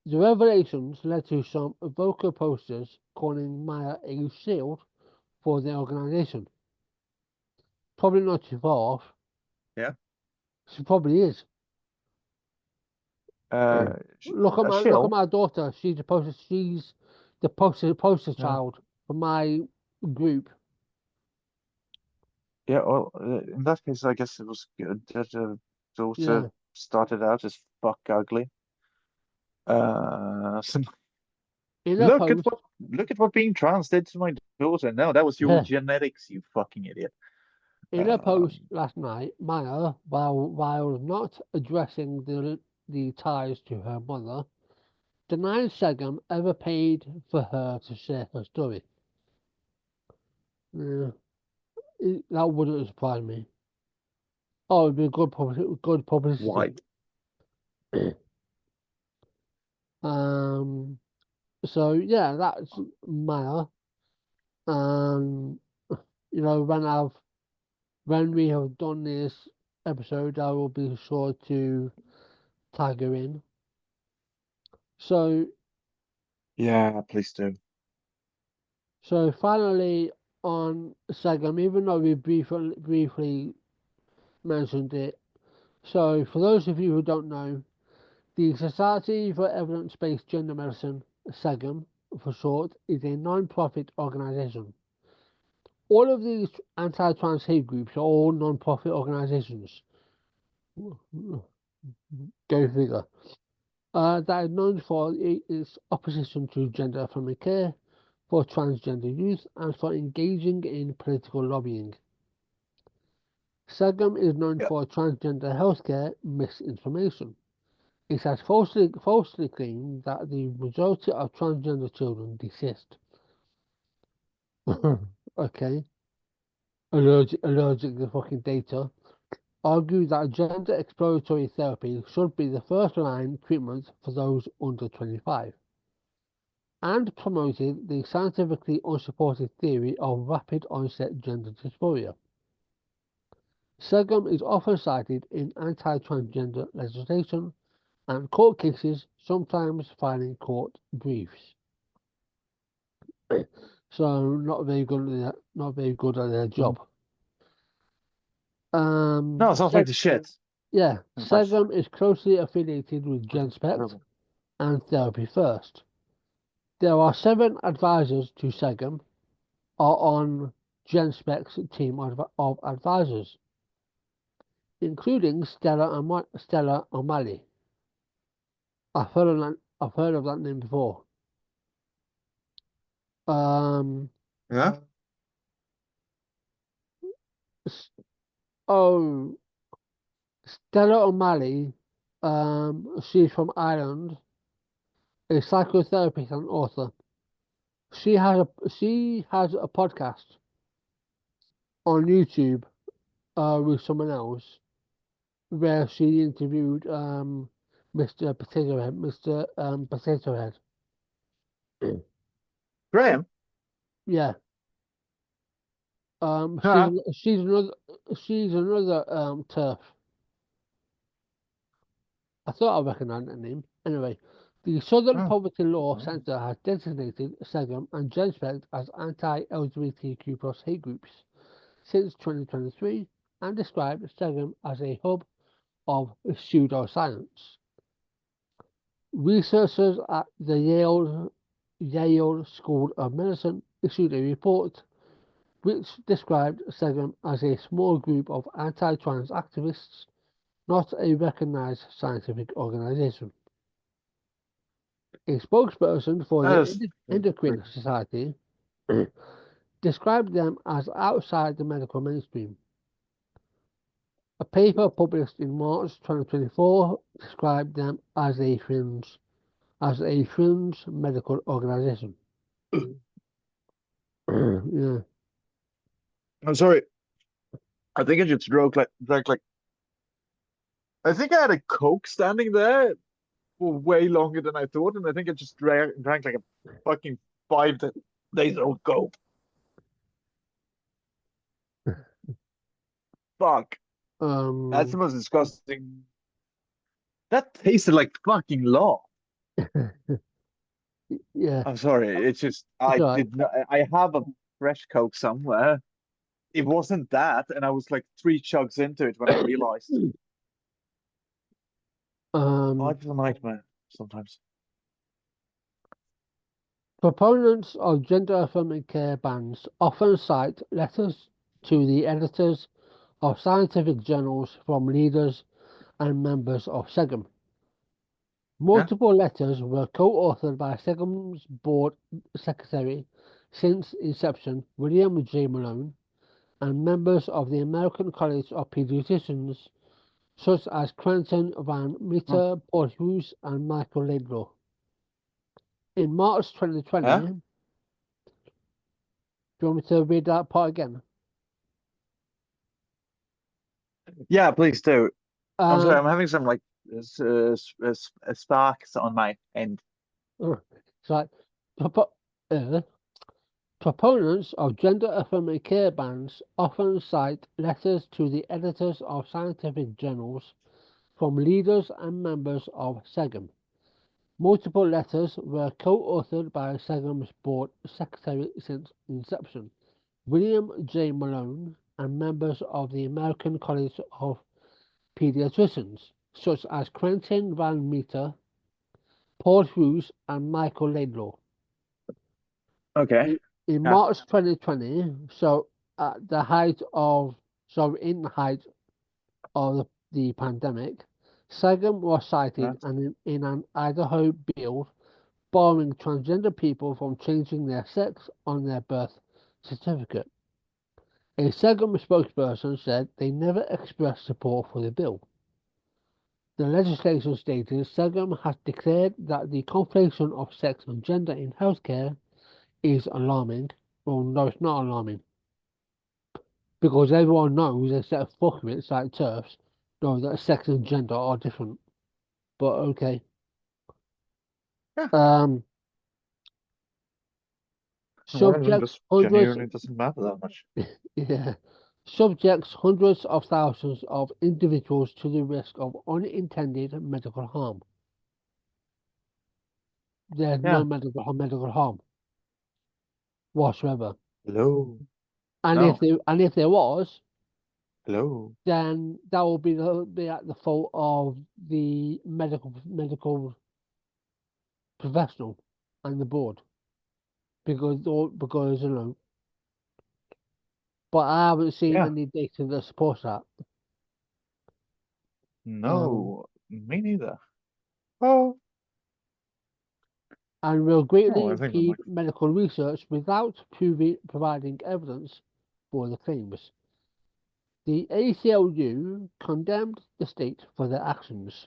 The revelations led to some vocal posters calling Maya a shield for the organization. Probably not too far off. Yeah. She probably is. Uh, a Look at shill. my daughter. She's the poster Yeah. child for my group. Yeah, well, in that case, I guess it was good that daughter Yeah. started out as fuck ugly. So In a post, look at what being trans did to my daughter. No, that was your yeah. genetics, you fucking idiot. In a post Um, last night, Maya, while not addressing the ties to her mother, denied SEGM ever paid for her to share her story. Yeah, that wouldn't surprise me. Oh, it'd be good why? publicity. Um, so yeah, that's Maya. Um, when we have done this episode, I will be sure to tag her in. So Yeah, please do. finally on SEGM, even though we briefly mentioned it. So for those of you who don't know, the Society for Evidence-Based Gender Medicine, SEGM for short, is a non-profit organisation. All of these anti-trans hate groups are all non-profit organisations. Go figure. That is known for its opposition to gender-affirming care, for transgender youth, and for engaging in political lobbying. SEGM is known Yeah. for transgender healthcare misinformation. It has falsely claimed that the majority of transgender children desist. Okay, allergic to fucking data. Argue that gender exploratory therapy should be the first line treatment for those under 25, and promoted the scientifically unsupported theory of rapid onset gender dysphoria. SEGM is often cited in anti-transgender legislation and court cases, sometimes filing court briefs. So not very good at their job. No, it sounds like the shit. Yeah, In fact. SEGM is closely affiliated with GenSpect and Therapy First. There are 7 advisors to SEGM are on GenSpect's team of advisors, including Stella O'Malley. I've heard of that name before. Yeah. Oh, Stella O'Malley. She's from Ireland, a psychotherapist and author. She has a podcast on YouTube with someone else where she interviewed Mr. Potato Head, Mr. Potato Head. Graham. Yeah. Huh. She's another turf. I thought I recognised that name. Anyway, the Southern Poverty Law Centre has designated SEGM and GenSpect as anti-LGBTQ plus hate groups since 2023 and described SEGM as a hub of pseudoscience. Researchers at the Yale School of Medicine issued a report which described SEGM as a small group of anti-trans activists, not a recognized scientific organization. A spokesperson for the Endocrine Society described them as outside the medical mainstream. A paper published in March 2024 described them as a fringe medical organization. Yeah. I'm sorry. I think I just drank like. I think I had a Coke standing there for way longer than I thought, and I think I just drank like a fucking 5 days old Coke. Fuck. That's the most disgusting. That tasted like fucking law. Yeah. I'm sorry. It's just did not. I have a fresh Coke somewhere. It wasn't that, and I was like 3 chugs into it when I realized. Life's a nightmare sometimes. Proponents of gender-affirming care bans often cite letters to the editors of scientific journals from leaders and members of SEGM. Multiple letters were co-authored by SEGM's board secretary since inception, William J. Malone, and members of the American College of Pediatricians, such as Quentin Van Meter, Paul Hughes, and Michael Laidlaw. In March 2020, do you want me to read that part again? Yeah, please do. I'm sorry, I'm having some like sparks on my end. So, proponents of gender-affirming care bans often cite letters to the editors of scientific journals from leaders and members of SEGM. Multiple letters were co-authored by SEGM's board secretary since inception, William J. Malone, and members of the American College of Pediatricians, such as Quentin Van Meter, Paul Hughes, and Michael Laidlaw. Okay. In March 2020, so in the height of the pandemic, SEGM was cited in an Idaho bill barring transgender people from changing their sex on their birth certificate. A SEGM spokesperson said they never expressed support for the bill. The legislation stated SEGM has declared that the conflation of sex and gender in healthcare is alarming. Well, no, it's not alarming. Because everyone knows, except fuckwits like turfs, know that sex and gender are different. But okay. Subjects genuinely doesn't matter that much. Yeah. Subjects hundreds of thousands of individuals to the risk of unintended medical harm. there's Yeah. no medical harm whatsoever. Hello. And No. if there was, Hello. then that would be at the fault of the medical professional and the board because but I haven't seen Yeah. any data that supports that. No. Me neither. Oh. And will greatly Oh, I think the impede microphone. medical research without providing evidence for the claims. The ACLU condemned the state for their actions.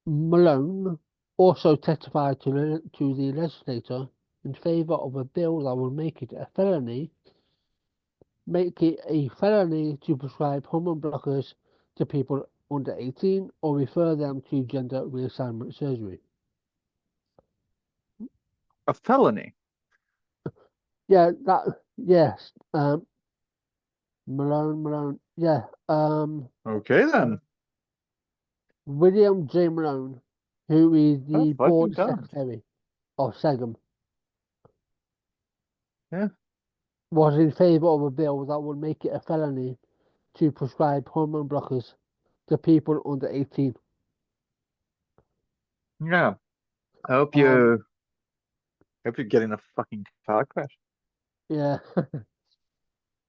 Malone also testified to the legislature in favour of a bill that will make it a felony to prescribe hormone blockers to people under 18 or refer them to gender reassignment surgery. A felony. Yeah, yes. Malone, yeah. Okay then. William J. Malone, who is Oh, the fucking board cunt. secretary of SEGM, Yeah. was in favour of a bill that would make it a felony to prescribe hormone blockers to people under 18. Yeah. I hope Um, you're getting a fucking car crash. yeah.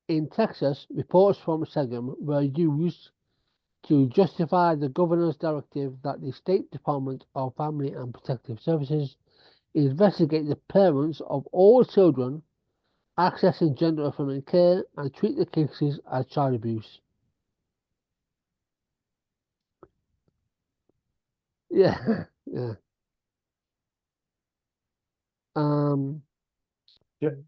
In Texas, reports from SEGM were used to justify the governor's directive that the State Department of Family and Protective Services investigate the parents of all children accessing gender-affirming care and treat the cases as child abuse. Yeah, yeah. Um,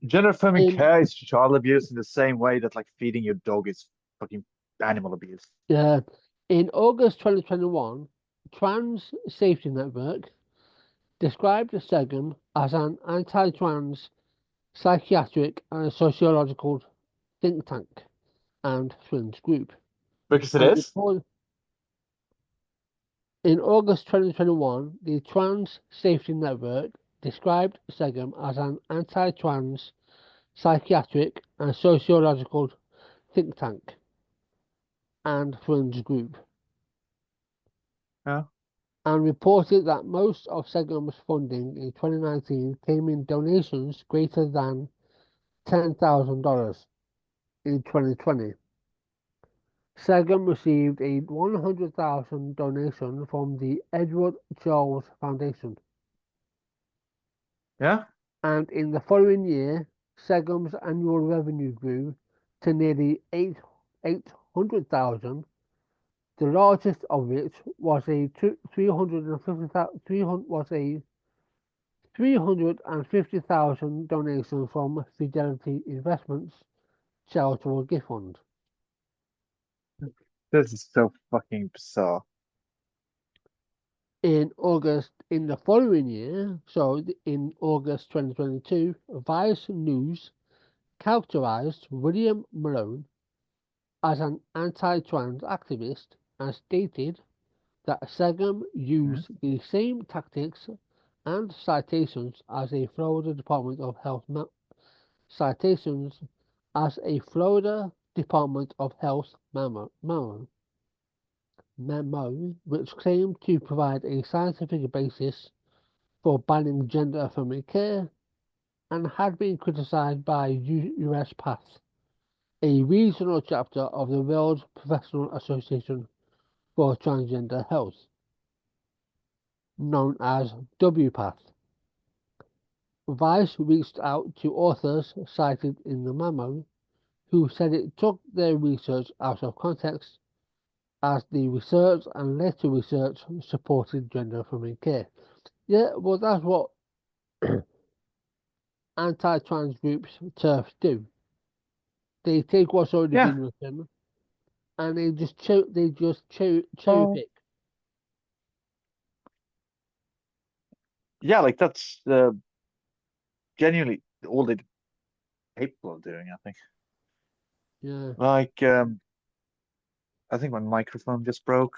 Gender affirming in care is child abuse in the same way that like feeding your dog is fucking animal abuse. yeah, in August 2021, Trans Safety Network described the SEGM as an anti-trans psychiatric and sociological think tank and fringe group. Because it And is. in August 2021, the Trans Safety Network described SEGM as an anti-trans psychiatric and sociological think tank and fringe group, Yeah. and reported that most of SEGM's funding in 2019 came in donations greater than $10,000 in 2020. SEGM received a $100,000 donation from the Edward Charles Foundation, Yeah. and in the following year, SEGM's annual revenue grew to nearly 800,000, the largest of which was a 350,000 donation from Fidelity Investments charitable gift fund. This is so fucking bizarre. In the following year, so in August 2022, Vice News characterized William Malone as an anti-trans activist and stated that SEGM Yeah. used the same tactics and citations as a Florida Department of Health memo, which claimed to provide a scientific basis for banning gender-affirming care and had been criticized by US PATH, a regional chapter of the World Professional Association for Transgender Health, known as WPATH. Vice reached out to authors cited in the memo, who said it took their research out of context as the research and later research supported gender-affirming care. Yeah, well, that's what anti-trans groups, TERFs, do. They take what's already Yeah. been written and they just cherry Oh. pick. Yeah, like that's genuinely all they're capable of doing, I think. Yeah. Like, I think my microphone just broke.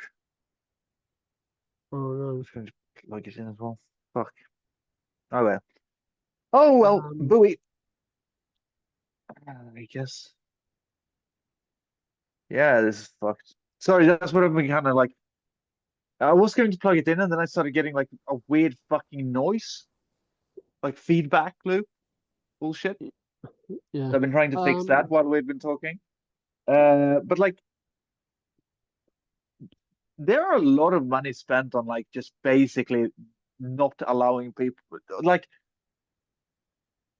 Oh no. Just gonna plug it in as well. Fuck. Oh well. Oh well, Um, buoy. I guess. Yeah, this is fucked. Sorry, that's what I've been kind of like. I was going to plug it in, and then I started getting like a weird fucking noise, like feedback loop bullshit. yeah. So I've been trying to fix that Um, while we've been talking. But like, there are a lot of money spent on like just basically not allowing people, like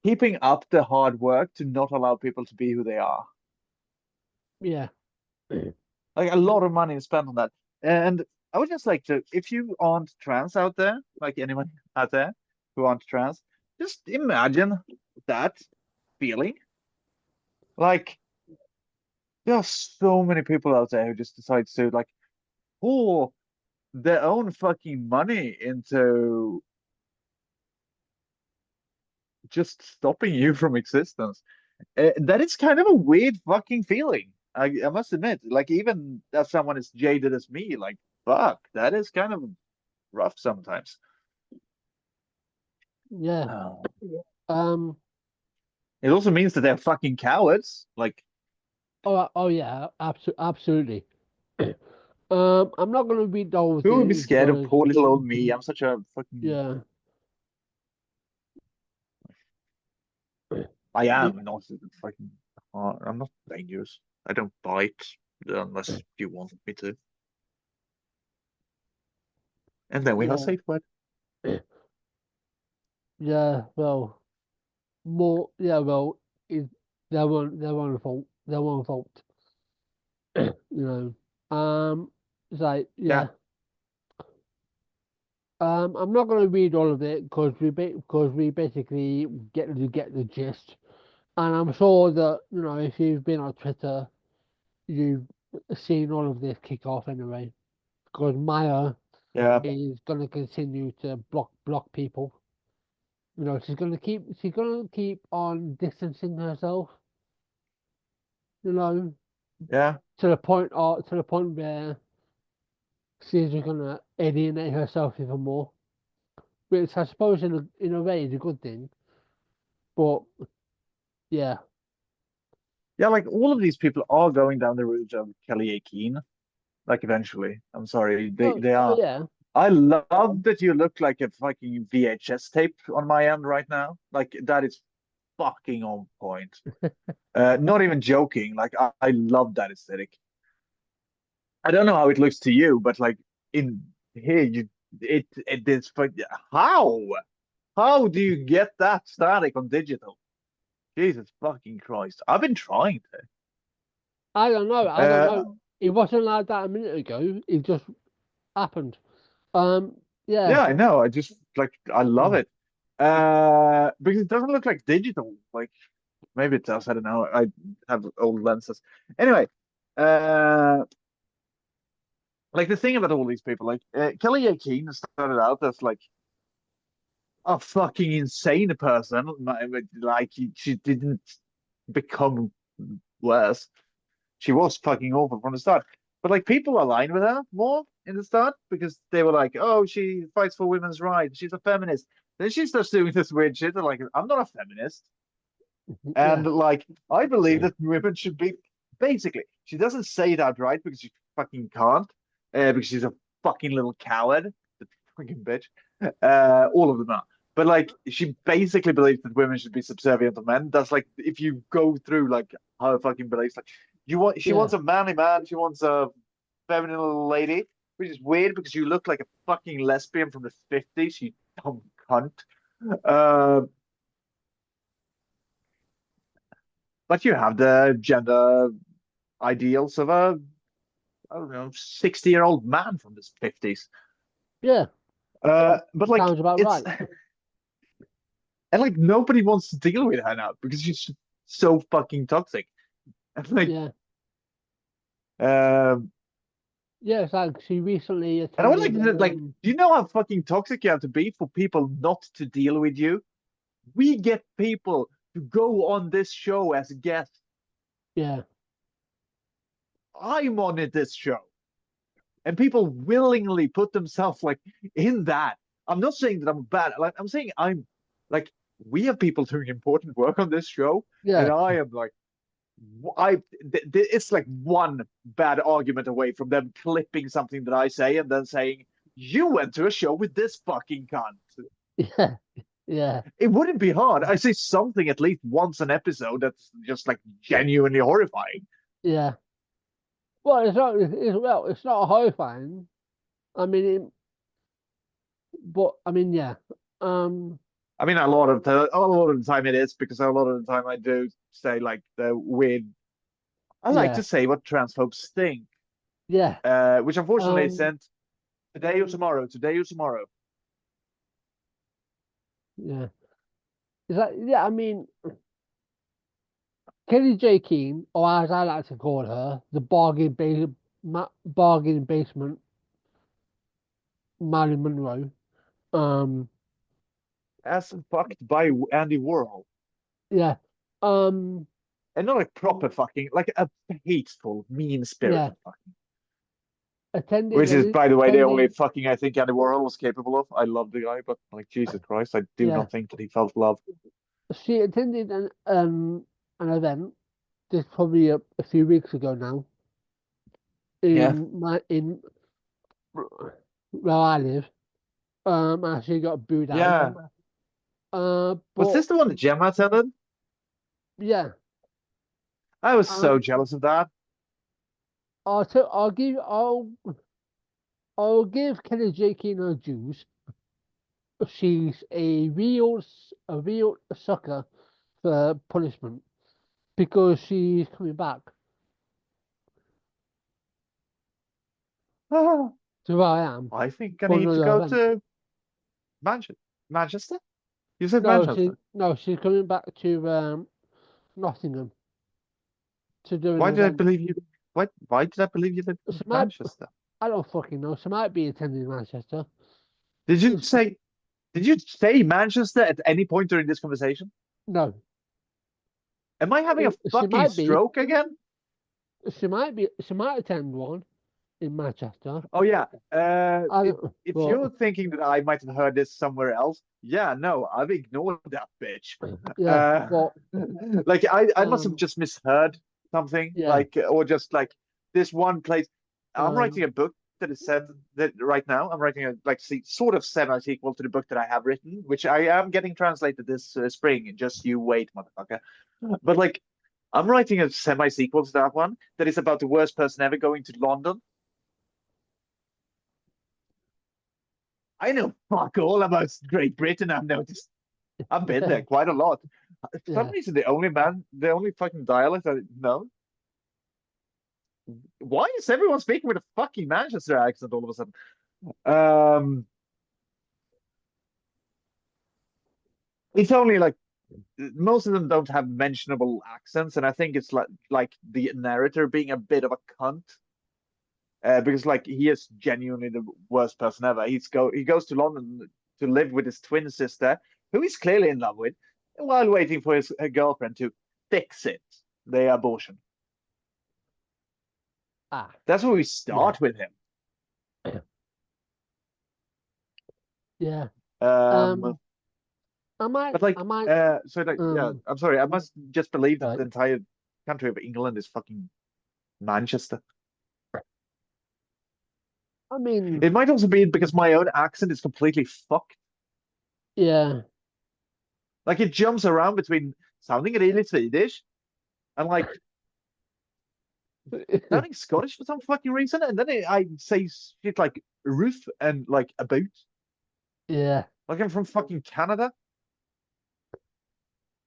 keeping up the hard work to not allow people to be who they are. yeah. Like a lot of money is spent on that. And I would just like to, if you aren't trans out there, like anyone out there who aren't trans, just imagine that feeling. Like there are so many people out there who just decide to like pour their own fucking money into just stopping you from existence. That is kind of a weird fucking feeling. I must admit, like even as someone as jaded as me, like fuck, that is kind of rough sometimes. Yeah. Oh. Um. It also means that they're fucking cowards. Like, Oh yeah. Absolutely. I'm not gonna read the whole who would be thing scared of because poor little old me? I'm such a fucking. yeah. I The, am not fucking. I'm not dangerous. I don't bite unless you want me to. And then we have yeah. safe word. Yeah. Well. More. Yeah. Well. Is their own fault. Their own fault. You know. It's like Yeah, yeah. I'm not going to read all of it because we basically get the gist, and I'm sure that if you've been on Twitter, you've seen all of this kick off anyway. Because Maya yeah, is going to continue to block people. She's going to keep on distancing herself. You know, yeah, to the point where she's just going to alienate herself even more, which I suppose in a way is a good thing. But yeah. yeah. Like all of these people are going down the route of Kelly Keane. Like eventually, I'm sorry, they Oh are. yeah. I love that you look like a fucking VHS tape on my end right now. Like that is fucking on point. Not even joking. Like I love that aesthetic. I don't know how it looks to you, but like in here, it is how how do you get that static on digital? Jesus fucking Christ! I've been trying I don't know. to. I don't know. It wasn't like that a minute ago. It just happened. Yeah. Yeah, I know. I just like I love Mm. it. Because it doesn't look like digital. Like maybe it does. I don't know. I have old lenses. Anyway, uh, like the thing about all these people, like Kelly Keane started out as like a fucking insane person. Like she didn't become worse. She was fucking awful from the start. But like people aligned with her more in the start because they were like, oh, she fights for women's rights. She's a feminist. Then she starts doing this weird shit. They're like, I'm not a feminist. Yeah. And like, I believe that women should be basically, she doesn't say it outright because she fucking can't, because she's a fucking little coward, the fucking bitch. All of them are. But like, she basically believes that women should be subservient to men. That's like, if you go through like her fucking beliefs, like, she Yeah. wants a manly man, she wants a feminine little lady, which is weird because you look like a fucking lesbian from the 50s, you dumb cunt. Uh, but you have the gender ideals of a, I don't know, 60-year-old man from the 50s. Yeah. But like Sounds about it's right. and like nobody wants to deal with her now because she's so fucking toxic. And like Yeah. um Yeah. It's like she recently and I would like attended. to like, do you know how fucking toxic you have to be for people not to deal with you? We get people to go on this show as guests. Yeah. I'm on it this show. And people willingly put themselves like in that I'm not saying that I'm bad. Like I'm saying I'm like we have people doing important work on this show, and Yeah, I am like it's like one bad argument away from them clipping something that I say and then saying you went to a show with this fucking cunt. yeah, yeah, It wouldn't be hard. I say something at least once an episode that's just like genuinely horrifying. yeah. Well, it's not horrifying. I mean, but I mean, yeah. Um, I mean, a lot of the time it is because a lot of the time I do say like the weird. I like yeah, to say what transphobes think, yeah. which unfortunately is Um, sent today or tomorrow. Today or tomorrow. yeah. Is that yeah? I mean, Kelly J. Keane, or as I like to call her, the bargain basement Marilyn Monroe. Um, As fucked by Andy Warhol. yeah. Um, And not like proper fucking, like a hateful, mean yeah. spirited fucking. Attended Which is, an by the way, the only attended. fucking I think Andy Warhol was capable of. I love the guy, but like Jesus Christ, I do Yeah. not think that he felt love. She attended an event. This probably a few weeks ago now. Yeah. In where I live. And she got booed out. Yeah. Was But this the one that Gemma attended? yeah. I was so Um, jealous of that. I'll give Kelly J. Keane her dues. She's a real sucker for punishment because she's coming back to where I am I think I for need to another go event. to Manchester. You said Manchester. She's coming back to Nottingham to do an Why did I event. believe you? Why did I believe you lived in She might, Manchester? I don't fucking know. She might be attending Manchester. Did you It's- say? Did you say Manchester at any point during this conversation? No, Am I having a she fucking might be. stroke again? She might be. She might attend one in Manchester. Oh yeah. I don't. If But you're thinking that I might have heard this somewhere else, yeah, no, I've ignored that bitch. yeah, Uh, but like I must have um, just misheard something, yeah, like or just like this one place. I'm writing um, a book that is said that right now. I'm writing a like sort of semi sequel to the book that I have written, which I am getting translated this spring. Just you wait, motherfucker. But like, I'm writing a semi sequel to that one that is about the worst person ever going to London. I know fuck all about Great Britain. I've noticed. I've been yeah, there quite a lot. For some yeah. reason, the only fucking dialect I know. Why is everyone speaking with a fucking Manchester accent all of a sudden? Um, it's only like most of them don't have mentionable accents, and I think it's like the narrator being a bit of a cunt. Because like he is genuinely the worst person ever. He goes to London to live with his twin sister, who he's clearly in love with, while waiting for her girlfriend to fix it, the abortion. Ah, That's where we yeah, start with him. yeah. Um, Um, I might, but like, I might. so like, yeah, I'm sorry, I must just believe that Right. the entire country of England is fucking Manchester. I mean, It might also be because my own accent is completely fucked. yeah, Like it jumps around between sounding really Swedish and like sounding Scottish for some fucking reason, and then I say shit like roof and like about, yeah, like I'm from fucking Canada,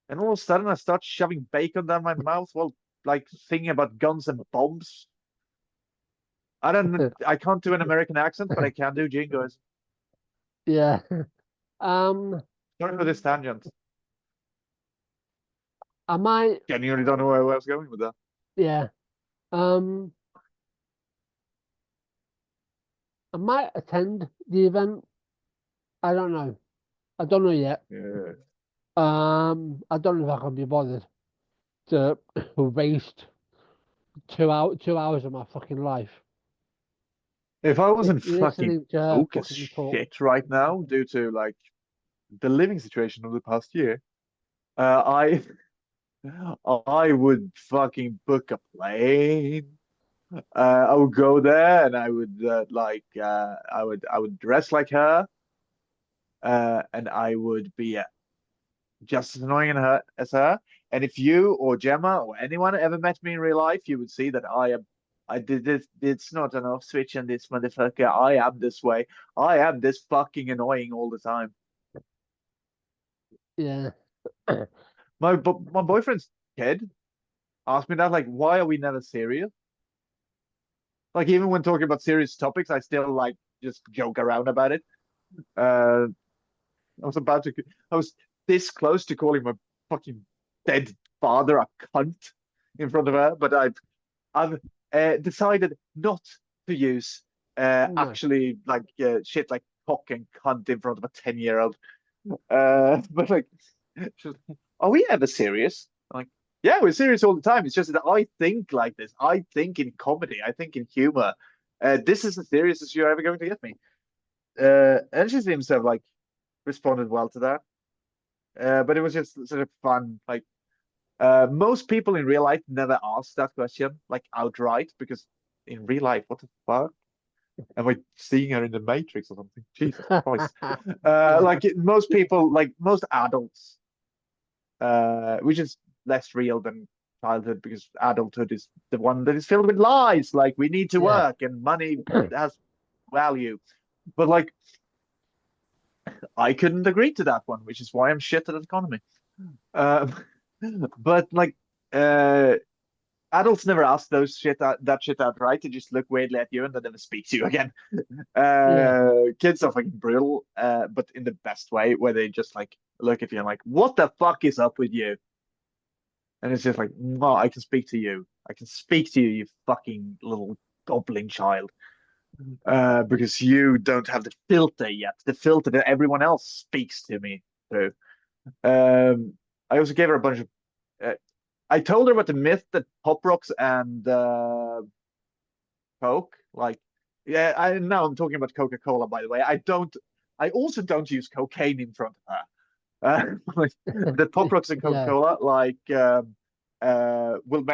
and all of a sudden I start shoving bacon down my mouth while like thinking about guns and bombs. I can't do an American accent, but I can do jingles. yeah. Um, Sorry for this tangent. I might, Genuinely don't know where I was going with that. yeah. Um, I might attend the event. I don't know. I don't know yet. Yeah. I don't know if I can be bothered to waste 2 hours of my fucking life. If I wasn't fucking listening to her broke as fucking talk. shit right now due to like the living situation of the past year, I I would fucking book a plane. I would go there and I would I would dress like her, and I would be just as annoying as her. And if you or Gemma or anyone ever met me in real life, you would see that I did this. It's not an off switch and this motherfucker. I am this way. I am this fucking annoying all the time. Yeah. My boyfriend's kid asked me that, like, why are we never serious? Like, even when talking about serious topics, I still like just joke around about it. Uh, I was about to, I was this close to calling my fucking dead father a cunt in front of her, but I've decided not to use No. actually like shit like cock and cunt in front of a 10-year-old. But like, she's like, are we ever serious? Like, yeah, we're serious all the time. It's just that I think like this. I think in comedy. I think in humor. This is the seriousest you're ever going to get me. And she seems to have like responded well to that. But it was just sort of fun. Like, most people in real life never ask that question like outright because in real life, what the fuck? Am I seeing her in the Matrix or something? Jesus Christ. Yeah. Like most people, like most adults, which is less real than childhood because adulthood is the one that is filled with lies. Like we need to Yeah. work and money has value. But like I couldn't agree to that one, which is why I'm shit at economy. Um, but like uh, adults never ask that shit outright. They just look weirdly at you and then never speak to you again. Yeah. Kids are fucking brutal, but in the best way, where they just like look at you and like, what the fuck is up with you? And it's just like, no, I can speak to you. I can speak to you, you fucking little goblin child. Because you don't have the filter yet, the filter that everyone else speaks to me through. I also gave her a bunch of. Uh, I told her about the myth that Pop Rocks and Coke, like, yeah, I now I'm talking about Coca-Cola, by the way. I also don't use cocaine in front of her. Like, the Pop Rocks and Yeah. Coca-Cola, like, will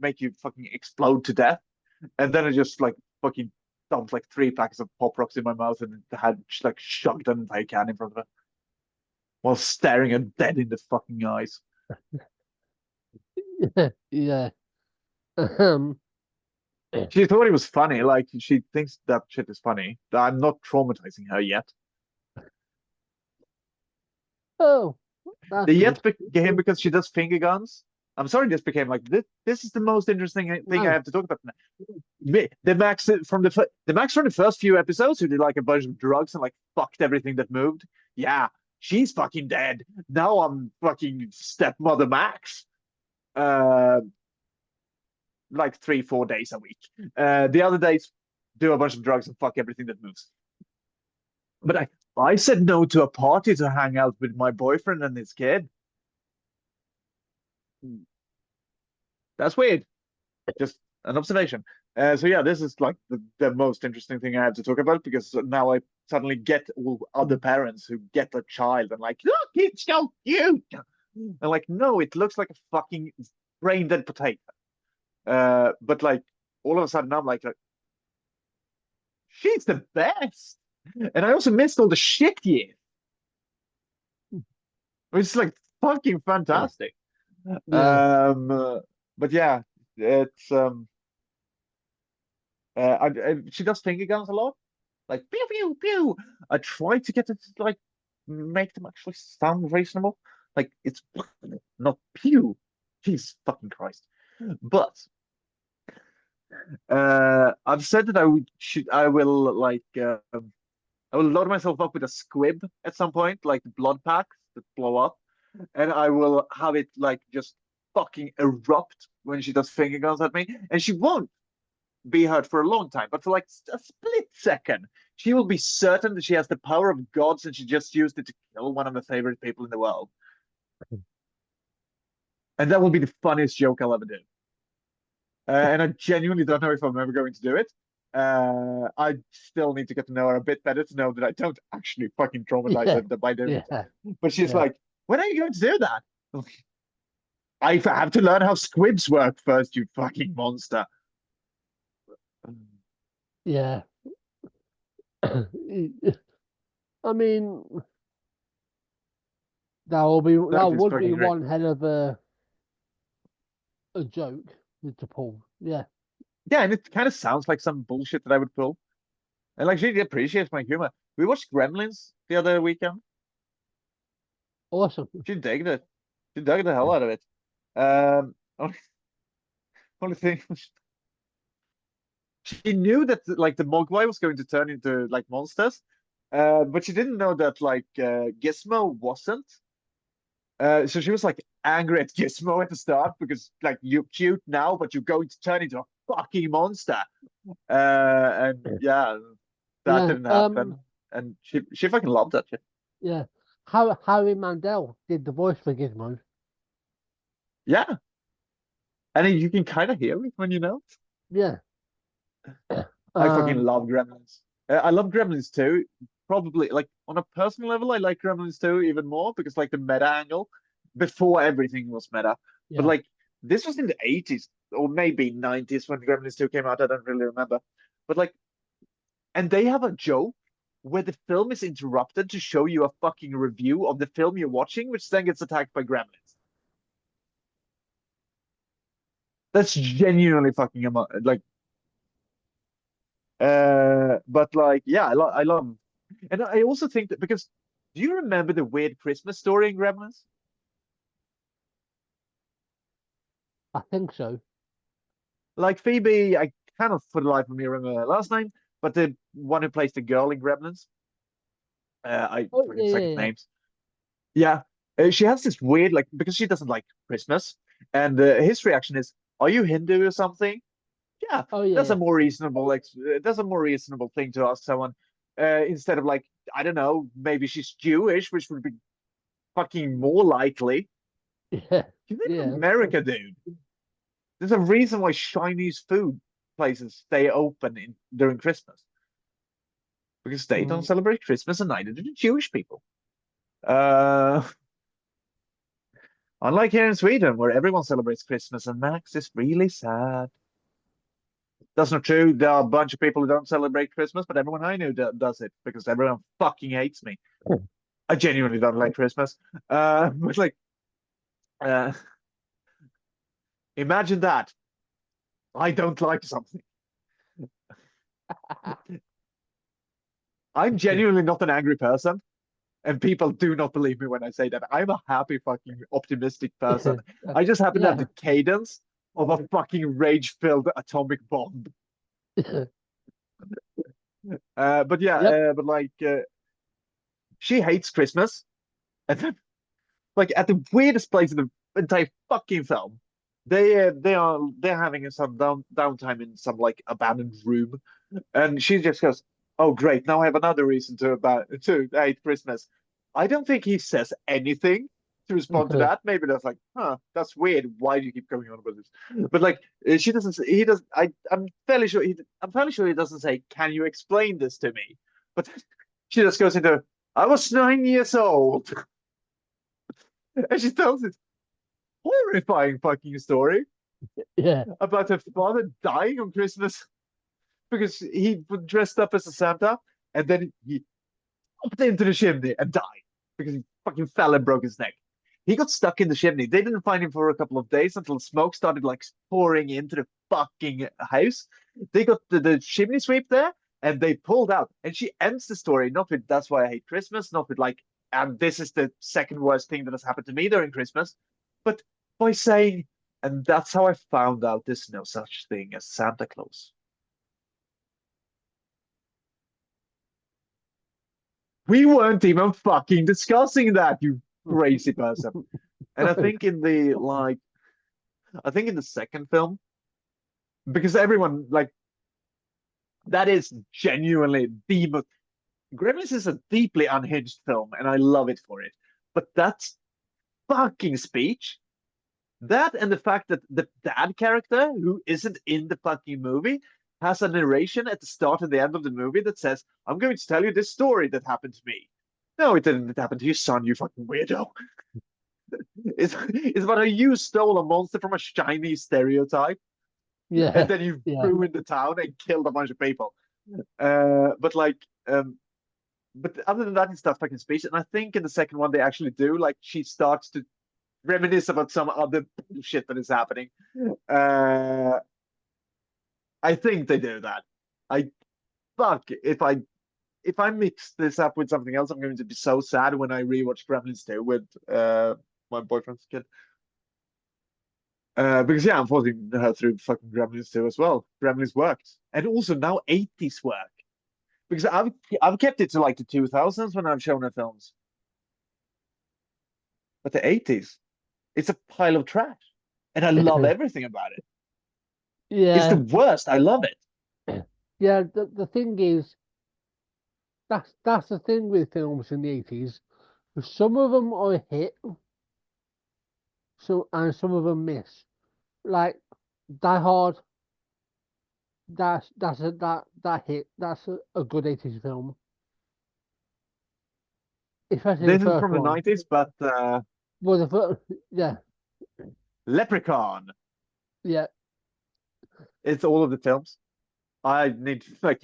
make you fucking explode to death. And then I just like fucking dumped like 3 packets of Pop Rocks in my mouth and had just, like shoved an entire can in front of her while staring her dead in the fucking eyes. Yeah. Um, She thought it was funny. Like she thinks that shit is funny. I'm not traumatizing her yet. oh, that's The good. yet became because she does finger guns. I'm sorry, this became like this. This is the most interesting thing I No. have to talk about. The Max from the Max from the first few episodes who did like a bunch of drugs and like fucked everything that moved. Yeah, she's fucking dead. Now I'm fucking stepmother Max. Uh, like 3-4 days a week. The other days do a bunch of drugs and fuck everything that moves. But I said no to a party to hang out with my boyfriend and his kid. That's weird. Just an observation. So yeah, this is like the most interesting thing I have to talk about because now I suddenly get all other parents who get a child and like, look, it's so cute. And like, no, it looks like a fucking brain dead potato. But like all of a sudden I'm like, she's the best. And I also missed all the shit years. It's like fucking fantastic. Yeah. But yeah, it's she does finger guns a lot, like pew pew pew. I try to get it to like make them actually sound reasonable. Like it's not pew. Jesus fucking Christ. But I've said that I will like I will load myself up with a squib at some point, like the blood packs that blow up, and I will have it like just fucking erupt when she does finger guns at me, and she won't be hurt for a long time, but for like a split second, she will be certain that she has the power of gods and she just used it to kill one of my favorite people in the world. And that will be the funniest joke I'll ever do. And I genuinely don't know if I'm ever going to do it. I still need to get to know her a bit better to know that I don't actually fucking traumatize Yeah, her by doing it. yeah, But she's yeah, like, when are you going to do that? I have to learn how squids work first, you fucking monster. yeah. I mean, that That is would be fucking great. one hell of a joke with the pull. Yeah, Yeah, and it kind of sounds like some bullshit that I would pull. And like she appreciates my humor. We watched Gremlins the other weekend. awesome. She digged it. She dug the hell out of it. Only, only thing she knew that like the Mogwai was going to turn into like monsters, but she didn't know that like Gizmo wasn't. So she was like angry at Gizmo at the start because like you're cute now, but you're going to turn into a fucking monster. And yeah, that Yeah, didn't happen. And she fucking loved that shit. yeah. Harry Mandel did the voice for Gizmo. Yeah, and you can kind of hear it when you know. Yeah. I fucking Um. love Gremlins. I love Gremlins too. Probably like on a personal level, I like Gremlins 2 even more because like the meta angle before everything was meta. But Yeah. like this was in the 80s or maybe 90s when Gremlins 2 came out. I don't really remember. But like, and they have a joke where the film is interrupted to show you a fucking review of the film you're watching, which then gets attacked by Gremlins. That's genuinely fucking like but like, yeah, I love, and I also think that because do you remember the weird Christmas story in Gremlins? I think so. Like Phoebe, I cannot for the life of me remember her last name, but the one who plays the girl in Gremlins, I Oh forget yeah, yeah, second yeah. names. Yeah, she has this weird like because she doesn't like Christmas, and his reaction is, "Are you Hindu or something?" Yeah, Oh yeah, that's a yeah. more reasonable like that's a more reasonable thing to ask someone instead of like I don't know maybe she's Jewish, which would be fucking more likely. Yeah, You live in yeah. America, dude. There's a reason why Chinese food places stay open during Christmas because they don't Mm. celebrate Christmas and neither do the Jewish people. Uh, Unlike here in Sweden, where everyone celebrates Christmas and Max is really sad. That's not true. There are a bunch of people who don't celebrate Christmas, but everyone I know does it because everyone fucking hates me. I genuinely don't like Christmas. But like, uh, imagine that. I don't like something. I'm genuinely not an angry person, and people do not believe me when I say that. I'm a happy, fucking optimistic person. I just happen to have Yeah. the cadence of a fucking rage-filled atomic bomb. But yeah, Yep. but like, she hates Christmas, and then, like at the weirdest place in the entire fucking film, they're having some downtime in some like abandoned room, and she just goes, "Oh, great! Now I have another reason to hate Christmas." I don't think he says anything to respond to that. Maybe that's like, "Huh, that's weird. Why do you keep going on about this?" But like, she doesn't. He does. I'm fairly sure. I'm fairly sure he doesn't say, "Can you explain this to me?" But she just goes into, "I was 9 years old," and she tells this horrifying fucking story Yeah. about her father dying on Christmas because he dressed up as a Santa and then he popped into the chimney and died because he fucking fell and broke his neck. He got stuck in the chimney. They didn't find him for a couple of days until smoke started like pouring into the fucking house. They got the chimney sweep there and they pulled out. And she ends the story not with "that's why I hate Christmas," not with like "and this is the second worst thing that has happened to me during Christmas," but by saying, "and that's how I found out there's no such thing as Santa Claus." We weren't even fucking discussing that, you crazy person. And I think in the like, I think in the second film, because everyone like that is genuinely the most. Gremlins is a deeply unhinged film, and I love it for it. But that's fucking speech. That and the fact that the dad character, who isn't in the fucking movie, has a narration at the start and the end of the movie that says, "I'm going to tell you this story that happened to me." No, it didn't. It happened to your son, you fucking weirdo. It's about how you stole a monster from a Chinese stereotype, Yeah. and then you Yeah. ruined the town and killed a bunch of people. But like, but other than that, it's stuff like in space. And I think in the second one they actually do, like, she starts to reminisce about some other shit that is happening. I think they do that. I fuck if I mix this up with something else, I'm going to be so sad when I rewatch Gremlins 2 with my boyfriend's kid. Because yeah, I'm forcing her through fucking Gremlins 2 as well. Gremlins worked, and also now 80s work because I've kept it to like the 2000s when I've shown her films, but the 80s, it's a pile of trash, and I love everything about it. It's the Yeah. worst. I love it. Yeah. The thing is, that's the thing with films in the 80s. Some of them are a hit, and some of them miss. Like Die Hard, that hit. That's a good 80s film, especially the This is first from the one. 90s, but Well, the first, yeah, Leprechaun. yeah, It's all of the films. I need to, like,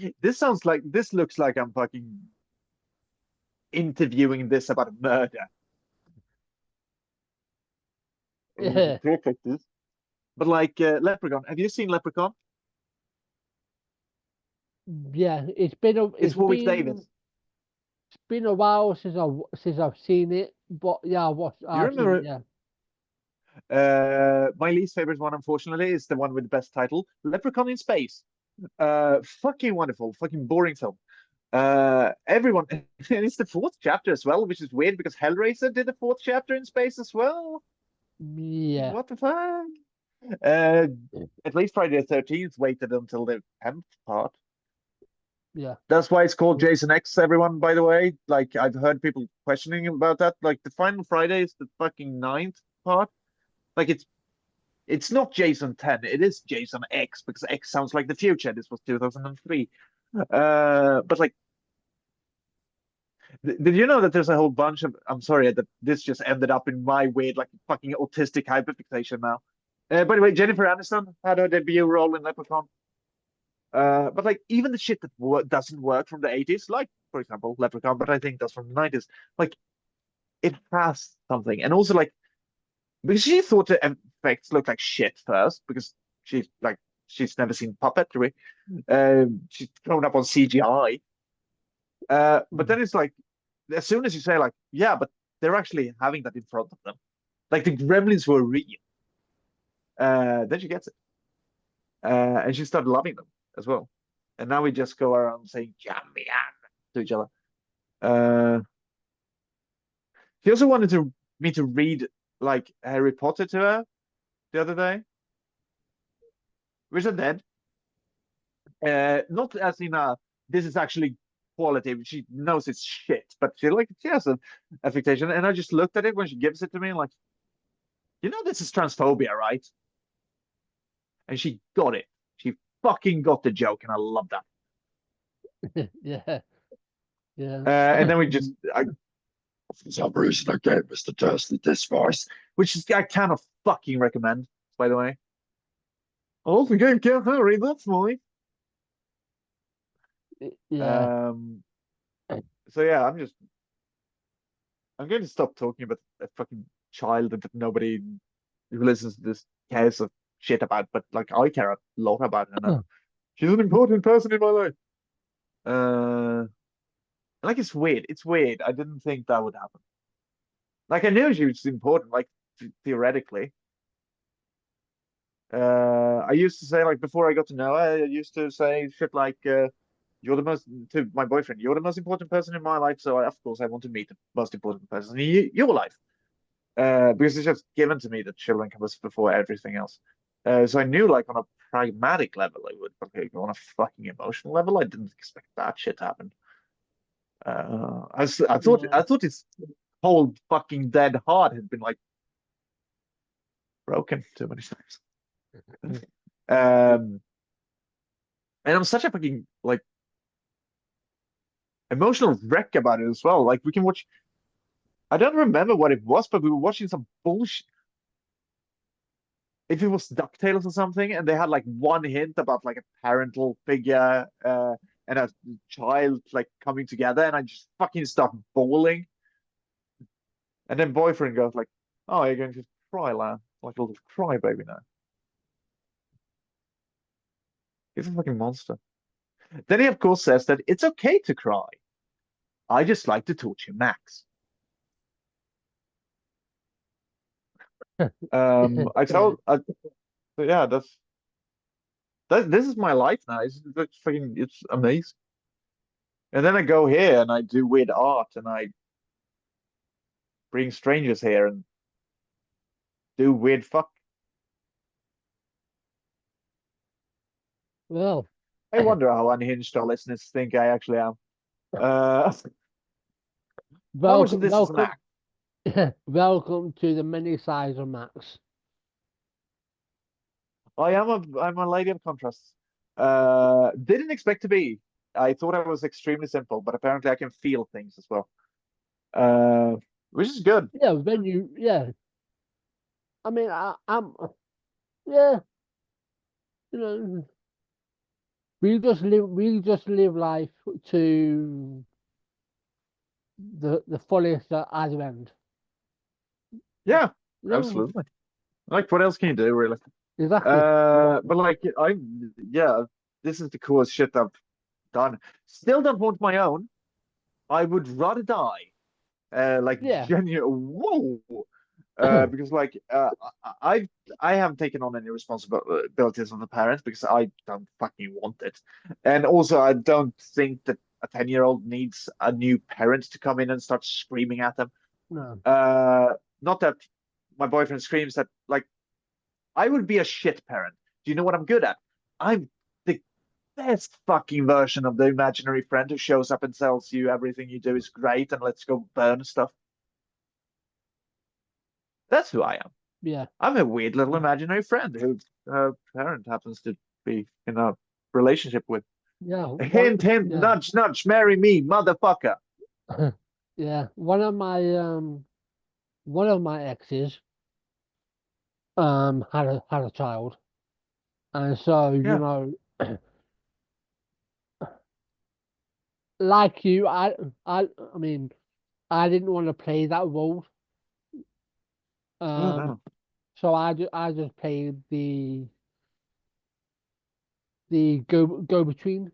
this looks like I'm fucking interviewing this about a murder. I need to yeah, talk like this. But like Leprechaun, have you seen Leprechaun? yeah. It's been a It's Warwick Davis. it's been a while since I've seen it, but yeah, Do you I've seen it. remember? Yeah, My least favorite one, unfortunately, is the one with the best title, Leprechaun in Space. Fucking wonderful, fucking boring film. Everyone, and it's the fourth chapter as well, which is weird because Hellraiser did the fourth chapter in space as well. yeah, What the fuck? Uh, at least Friday the 13th waited until the 10th part. yeah. That's why it's called Jason X, everyone, by the way. Like, I've heard people questioning about that. Like, the final Friday is the fucking ninth part. Like, it's not Jason 10, it is Jason X, because X sounds like the future. This was 2003. But like, did you know that there's a whole bunch of, I'm sorry that this just ended up in my weird, like, fucking autistic hyperfixation now. By the way, Jennifer Aniston had her debut role in Leprechaun. But like even the shit that doesn't work from the 80s, like for example Leprechaun, but I think that's from the 90s, like it has something. And also like because she thought the effects looked like shit first because she's never seen puppetry. She's grown up on CGI. But then it's like as soon as you say like, yeah, but they're actually having that in front of them. Like the gremlins were real. Then she gets it. And she started loving them as well. And now we just go around saying "Yummy" to each other. Uh, she also wanted me to read like Harry Potter to her the other day, which I did. Not as in a this is actually quality. She knows it's shit, but she has an affectation. And I just looked at it when she gives it to me, like, this is transphobia, right? And she got it. She fucking got the joke, and I love that. Yeah, yeah. And then for some reason I gave Mr. Dursley this voice, which is I cannot fucking recommend, by the way. I also gave Cat Harry that voice. Yeah, Um, so yeah, I'm going to stop talking about a fucking child that nobody who listens to this cares a shit about, but like I care a lot about her now. She's an important person in my life. Like it's weird. It's weird. I didn't think that would happen. Like I knew she was important, like theoretically. I used to say like before I got to know her, I used to say shit like, "You're the most to my boyfriend. You're the most important person in my life, so of course I want to meet the most important person in your life." Because it's just given to me that children come before everything else. So I knew like on a pragmatic level I would, but like, on a fucking emotional level, I didn't expect that shit to happen. I yeah, thought his whole fucking dead heart had been like broken too many times. Um, And I'm such a fucking like emotional wreck about it as well. Like we can watch. I don't remember what it was, but we were watching some bullshit. If it was DuckTales or something, and they had like one hint about like a parental figure and a child like coming together, and I just fucking start bawling. And then boyfriend goes like, "Oh, you're going to cry, lad, like a little crybaby now." He's a fucking monster. Then he of course says that it's okay to cry. I just like to torture Max. I told, yeah, this is my life now. It's fucking, it's amazing. And then I go here and I do weird art and I bring strangers here and do weird fuck. Well, I wonder how unhinged our listeners think I actually am. Uh, how much of welcome, this is an welcome, act? welcome to the mini size of Max. I'm a lady of contrasts. Didn't expect to be. I thought I was extremely simple, but apparently I can feel things as well. Which is good. Yeah, yeah. I mean, yeah, you know, we just live life to the fullest at either end. Yeah, You know, absolutely. Like, what else can you do, really? exactly. But like, yeah, this is the coolest shit I've done. Still don't want my own. I would rather die. Like, Yeah. genuine, whoa. Because like, I haven't taken on any responsibilities on the parents because I don't fucking want it. And also, I don't think that a 10-year-old needs a new parent to come in and start screaming at them. No. Not that my boyfriend screams that, like, I would be a shit parent. Do you know what I'm good at? I'm the best fucking version of the imaginary friend who shows up and tells you everything you do is great and let's go burn stuff. That's who I am. Yeah. I'm a weird little imaginary friend who her parent happens to be in a relationship with. Yeah. Hint, hint, Yeah. nudge, nudge, marry me, motherfucker. Yeah. One of my exes had a child. And so, Yeah. like you, I mean, I didn't want to play that role. Oh Um, no. so I just played the go between.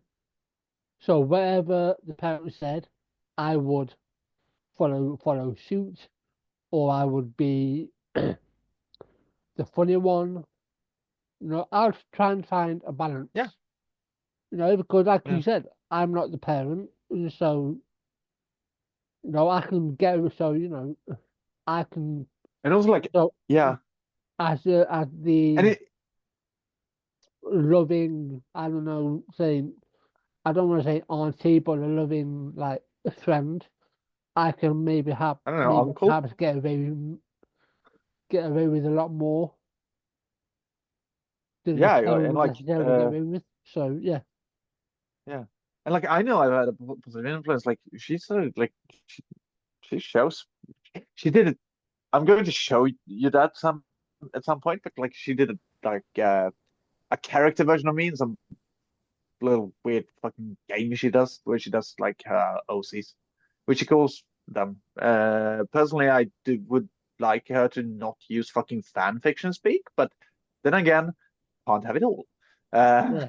So whatever the parents said, I would follow suit, or I would be the funny one. I'll try and find a balance. Yeah. Because like Yeah. you said, I'm not the parent, and so I can get so I can And also like, so yeah. as And the it, loving, I don't know, saying I don't want to say auntie, but a loving like a friend. I can I don't know, maybe uncle. perhaps get away with a lot more than the Yeah, parent and would like, necessarily get away with. So yeah, yeah. And like, I know I've had a positive influence. Like, she's so like, she shows, she did it. I'm going to show you that at some point, but like, she did it like a character version of me in some little weird fucking game she does, where she does like her OCs, which she calls them. Personally, would like her to not use fucking fan fiction speak, but then again, can't have it all. Uh,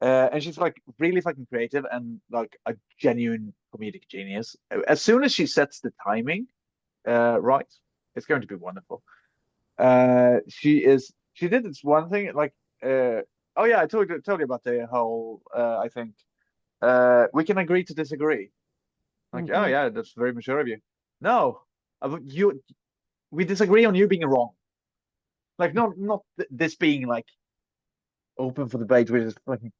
yeah, and she's like really fucking creative and like a genuine comedic genius. As soon as she sets the timing right, it's going to be wonderful. She did this one thing like oh yeah, I told you about the whole I think we can agree to disagree. Like, oh hmm yeah, that's very mature of you. No, you we disagree on you being wrong. Like not this being like open for debate, which is fucking.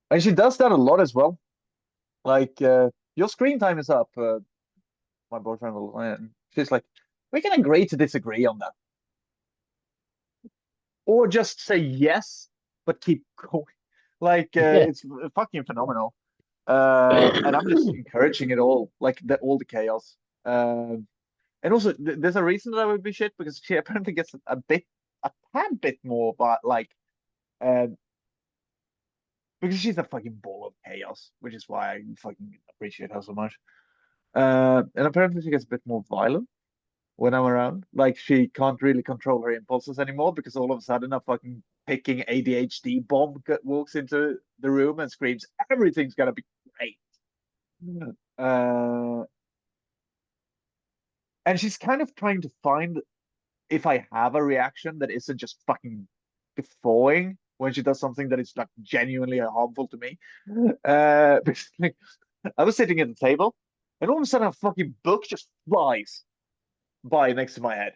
And she does that a lot as well. Like your screen time is up. My boyfriend will. She's like, we can agree to disagree on that, or just say yes, but keep going. Like Yeah. it's fucking phenomenal. And I'm just encouraging it all, like all the chaos. And also there's a reason that I would be shit because she apparently gets a tad bit more, but like, um, because she's a fucking ball of chaos, which is why I fucking appreciate her so much. And apparently she gets a bit more violent when I'm around. Like she can't really control her impulses anymore because all of a sudden a fucking picking ADHD bomb walks into the room and screams, "Everything's gonna be great." Uh, and she's kind of trying to find if I have a reaction that isn't just fucking guffawing when she does something that is like genuinely harmful to me. Because, like, I was sitting at the table, and all of a sudden a fucking book just flies by next to my head.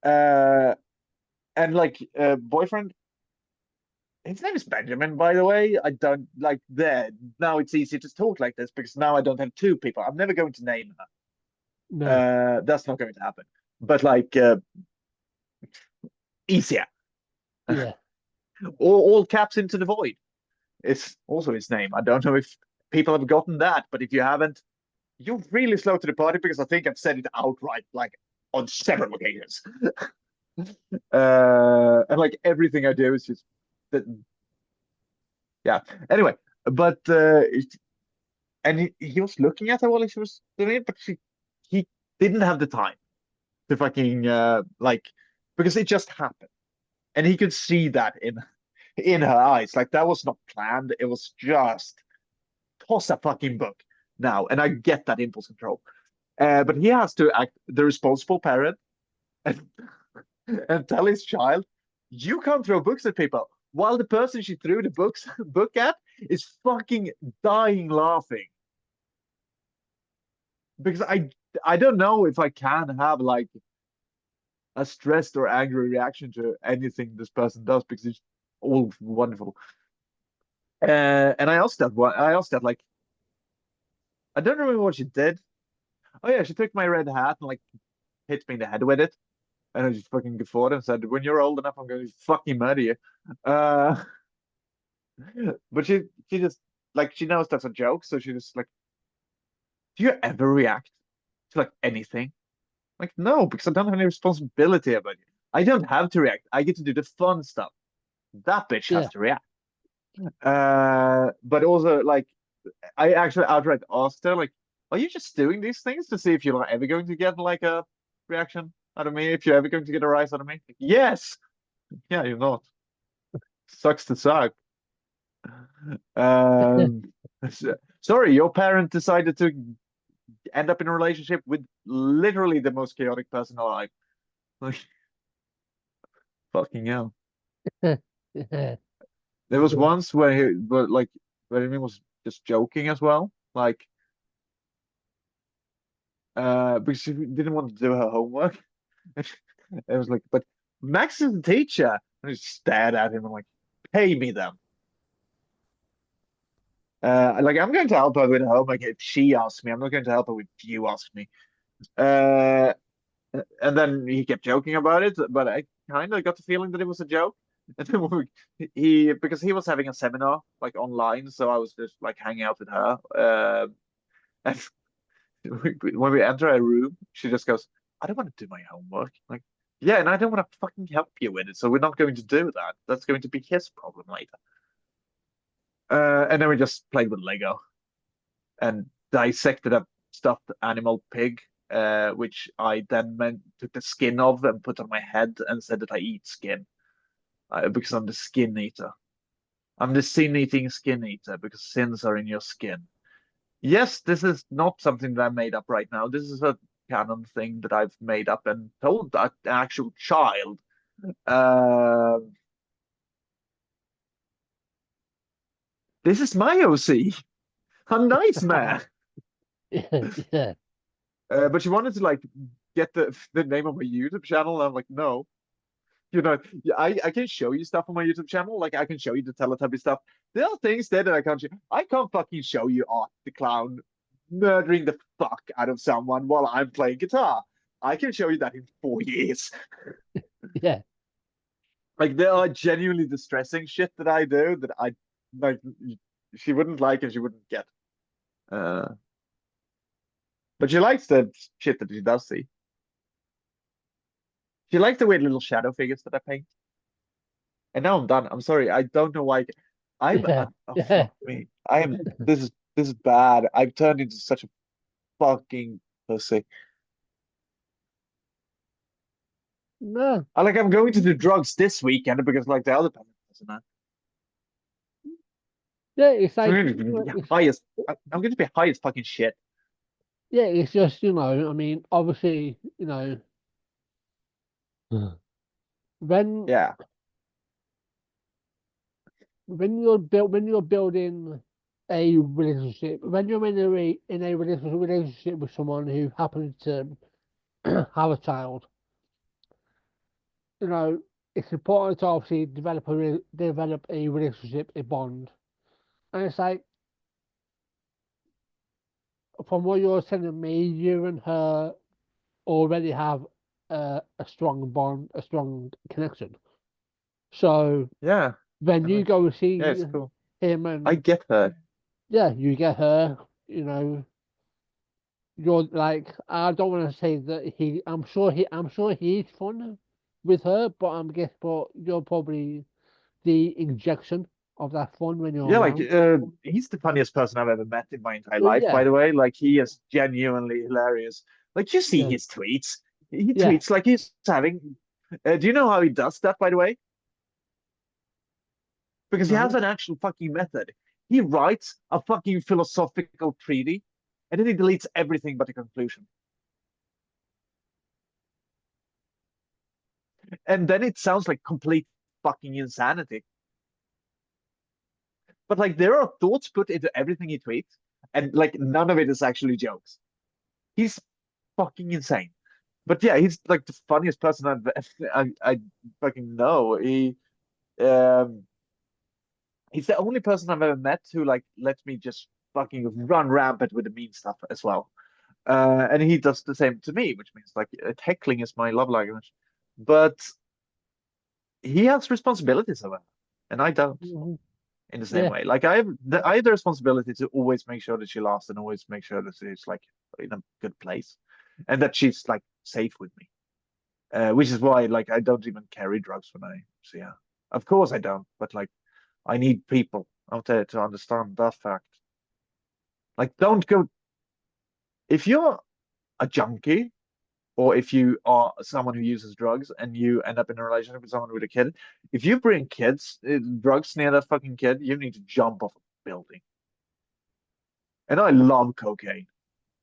Uh, and like boyfriend, his name is Benjamin, by the way. I don't like there now. It's easy to talk like this because now I don't have two people. I'm never going to name her. No. That's not going to happen. But like easier, Yeah. all caps into the void. It's also his name. I don't know if people have gotten that, but if you haven't, you're really slow to the party because I think I've said it outright, like on several occasions. And like everything I do is just that. Yeah. Anyway, but and he was looking at her while she was doing it, but he didn't have the time to fucking like because it just happened, and he could see that in her eyes, like that was not planned. It was just toss a fucking book now, and I get that impulse control. But he has to act the responsible parent and and tell his child, you can't throw books at people, while the person she threw the book at is fucking dying laughing. Because I don't know if I can have like a stressed or angry reaction to anything this person does because it's all wonderful. And I asked that like I don't remember what she did. Oh yeah, she took my red hat and like hit me in the head with it. And I just fucking guffawed and said, "When you're old enough, I'm going to fucking murder you." Uh, but she just like she knows that's a joke, so she just like, "Do you ever react to like anything?" Like, no, because I don't have any responsibility about it. I don't have to react. I get to do the fun stuff. That bitch has Yeah. to react. But also like I actually outright asked her, like, "Are you just doing these things to see if you're ever going to get like a reaction out of me? If you're ever going to get a rise out of me?" Like, yes. Yeah, you're not. Sucks to suck. Um, sorry, your parent decided to end up in a relationship with literally the most chaotic person alive. Like, fucking hell. Yeah. There was once where like, where he was just joking as well, like, because she didn't want to do her homework. It was like, but Max is the teacher, and he stared at him and like, pay me them. Like I'm going to help her with her homework if she asks me. I'm not going to help her if you ask me. Uh, and then he kept joking about it, but I kind of got the feeling that it was a joke. And then he because he was having a seminar like online, so I was just like hanging out with her. And when we enter a room, she just goes, "I don't want to do my homework." Like, yeah, and I don't want to fucking help you with it, so we're not going to do that. That's going to be his problem later. And then we just played with Lego and dissected a stuffed animal pig, which I then took the skin of and put on my head and said that I eat skin because I'm the skin eater. I'm the sin eating skin eater because sins are in your skin. Yes, this is not something that I made up right now. This is a canon thing that I've made up and told an actual child. Uh, this is my OC. A nice man. Yeah. But she wanted to like get the name of my YouTube channel. And I'm like, no, you know, yeah, I can show you stuff on my YouTube channel. Like I can show you the Teletubby stuff. There are things there that I can't show. I can't fucking show you Art the Clown murdering the fuck out of someone while I'm playing guitar. I can show you that in 4 years. Yeah. Like there are genuinely distressing shit that I do that I like she wouldn't like and she wouldn't get. Uh, but she likes the shit that she does see. She likes the weird little shadow figures that I paint. And now I'm done. I'm sorry. I don't know why. Yeah, Oh yeah. fuck me. I am. This is bad. I've turned into such a fucking pussy. No, I'm going to do drugs this weekend because like the other person doesn't. yeah. It's So like I'm going to be it's high as I'm going to be high as fucking shit. yeah. It's just I mean, obviously, when Yeah. when you're building a relationship, when you're in a relationship with someone who happens to have a child, you know, it's important to obviously develop a relationship, a bond. And it's like from what you're telling me, you and her already have a strong bond, a strong connection. So Yeah. when And you like, go and yeah, see it's cool. him I and get her. yeah, you get her, you're like I don't want to say that I'm sure he's fun with her, but but you're probably the injection of that fun when you're Yeah, around. he's the funniest person I've ever met in my entire Well, life, by yeah, the way. Like he is genuinely hilarious. Like you see yeah, his tweets. He yeah. tweets like he's having do you know how he does that, by the way? Because he has No, an actual fucking method. He writes a fucking philosophical treatise and then he deletes everything but the conclusion. And then it sounds like complete fucking insanity. But like there are thoughts put into everything he tweets, and like none of it is actually jokes. He's fucking insane. But yeah, he's like the funniest person I fucking know. Um he's the only person I've ever met who like lets me just fucking run rampant with the mean stuff as well. And he does the same to me, which means like heckling is my love language. But he has responsibilities over her, and I don't mhm, in the same yeah, way. Like I have the responsibility to always make sure that she laughs and always make sure that she's like in a good place, and that she's like safe with me. Which is why like I don't even carry drugs when I see her. Of course I don't, but like I need people out there to understand that fact. Like don't go if you're a junkie or if you are someone who uses drugs and you end up in a relationship with someone with a kid, if you bring kids, drugs near that fucking kid, you need to jump off a building. And I love cocaine.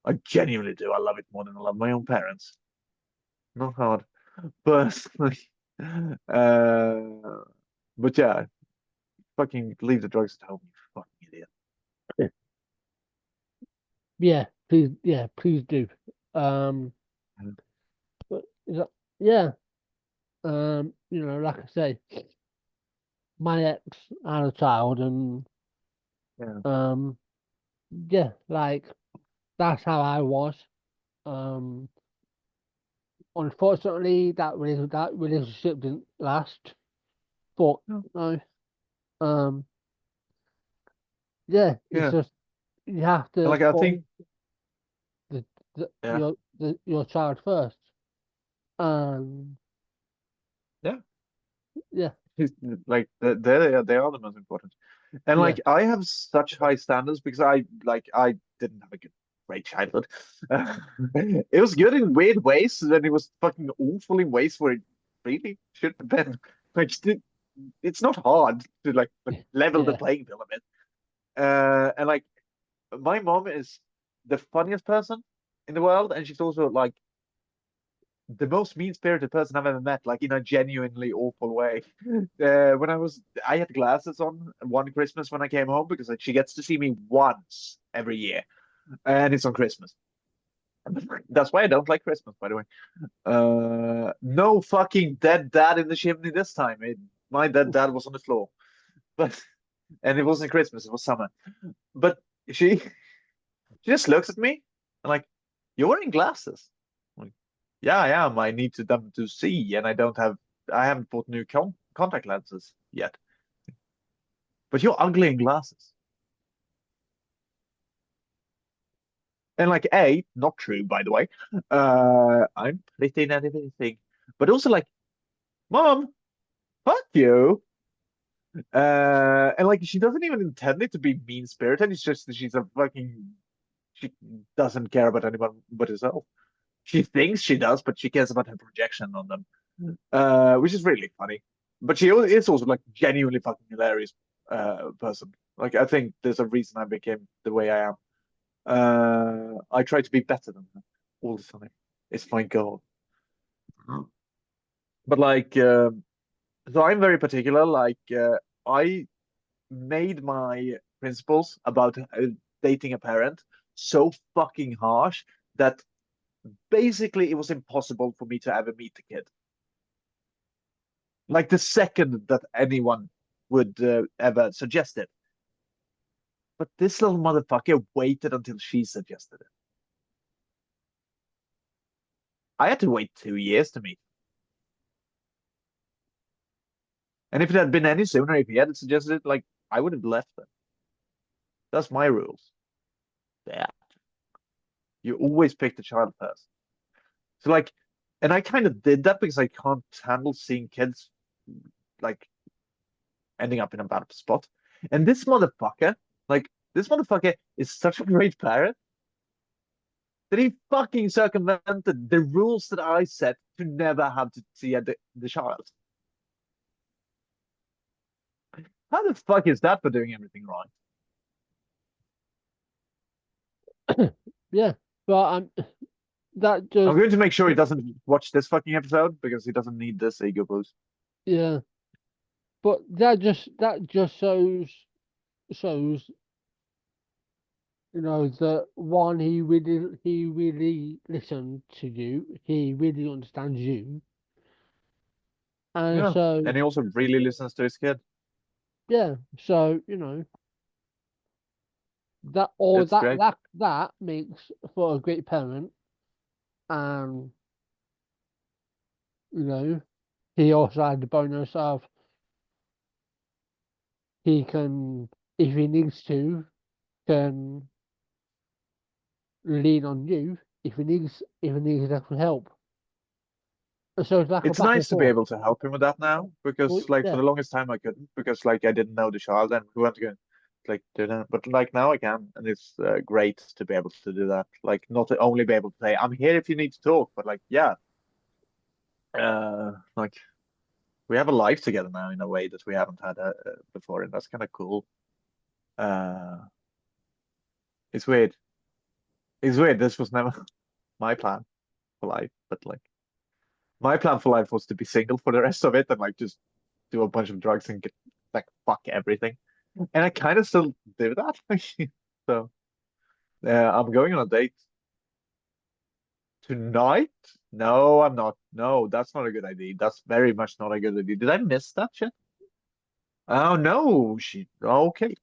I genuinely do. I love it more than I love my own parents. Not hard, but like, uh, but yeah, fucking leave the drugs at home, you fucking idiot. yeah, please do. Um, but yeah, like I say, my ex had a child, and Yeah, um, yeah, like that's how I was. Um, Unfortunately, that relationship didn't last. But no, no, um, yeah, it's yeah, just you have and to like I put think, yeah, your child first. Um, yeah, yeah, like they are the most important. And yeah, like I have such high standards because I didn't have a great childhood. It was good in weird ways, and it was fucking awful in ways where it really should have been. Like it's not hard to like level the yeah, playing field a bit. And like my mom is the funniest person in the world, and she's also like the most mean-spirited person I've ever met, like in a genuinely awful way. I had glasses on one Christmas when I came home because like, she gets to see me once every year, and it's on Christmas. That's why I don't like Christmas, by the way. No fucking dead dad in the chimney this time. My dead dad was on the floor, but and it wasn't Christmas; it was summer. But she just looks at me and like, you're wearing glasses. I'm like, yeah, I am. I need them to see, and I haven't bought new contact lenses yet. but you're ugly in glasses. And like, not true, by the way. I'm pretty in anything. But also like, Mom, fuck you. And like she doesn't even intend it to be mean spirited. It's just that she doesn't care about anyone but herself. She thinks she does, but she cares about her projection on them. Which is really funny. But she is also like genuinely fucking hilarious person. Like I think there's a reason I became the way I am. I try to be better than her all the time. It's my goal. But like, so I'm very particular. Like, I made my principles about dating a parent so fucking harsh that basically it was impossible for me to ever meet the kid. Like the second that anyone would ever suggest it. But this little motherfucker waited until she suggested it. I had to wait 2 years to meet. And if it had been any sooner, if he hadn't suggested it, like I would have left them. That's my rules. Yeah. You always pick the child first. So like, and I kind of did that because I can't handle seeing kids like ending up in a bad spot. And this motherfucker is such a great parent that he fucking circumvented the rules that I set to never have to see the child. How the fuck is that for doing everything right? Yeah, but that I'm just going to make sure he doesn't watch this fucking episode because he doesn't need this ego boost. yeah, but that just shows that one, he really listened to you, he really understands you, and Yeah. so And he also really listens to his kid. yeah, so that or It's that great. that makes for a great parent, and he also had the bonus of he can, if he needs to, can lean on you if he needs extra help. So it's like a It's back and nice to be forth. able to help him with that now Well, because like for yeah, the longest time I couldn't because like I didn't know the child and who went to go like do that. But like now I can and it's great to be able to do that. Like not to only be able to say I'm here if you need to talk, but like yeah, like we have a life together now in a way that we haven't had before, and that's kind of cool. Uh, it's weird. It's weird. This was never my plan for life, but like my plan for life was to be single for the rest of it and like just do a bunch of drugs and get like fuck everything. And I kind of still do that. So I'm going on a date tonight. No, I'm not. No, that's not a good idea. That's very much not a good idea. Did I miss that shit? Oh no, okay.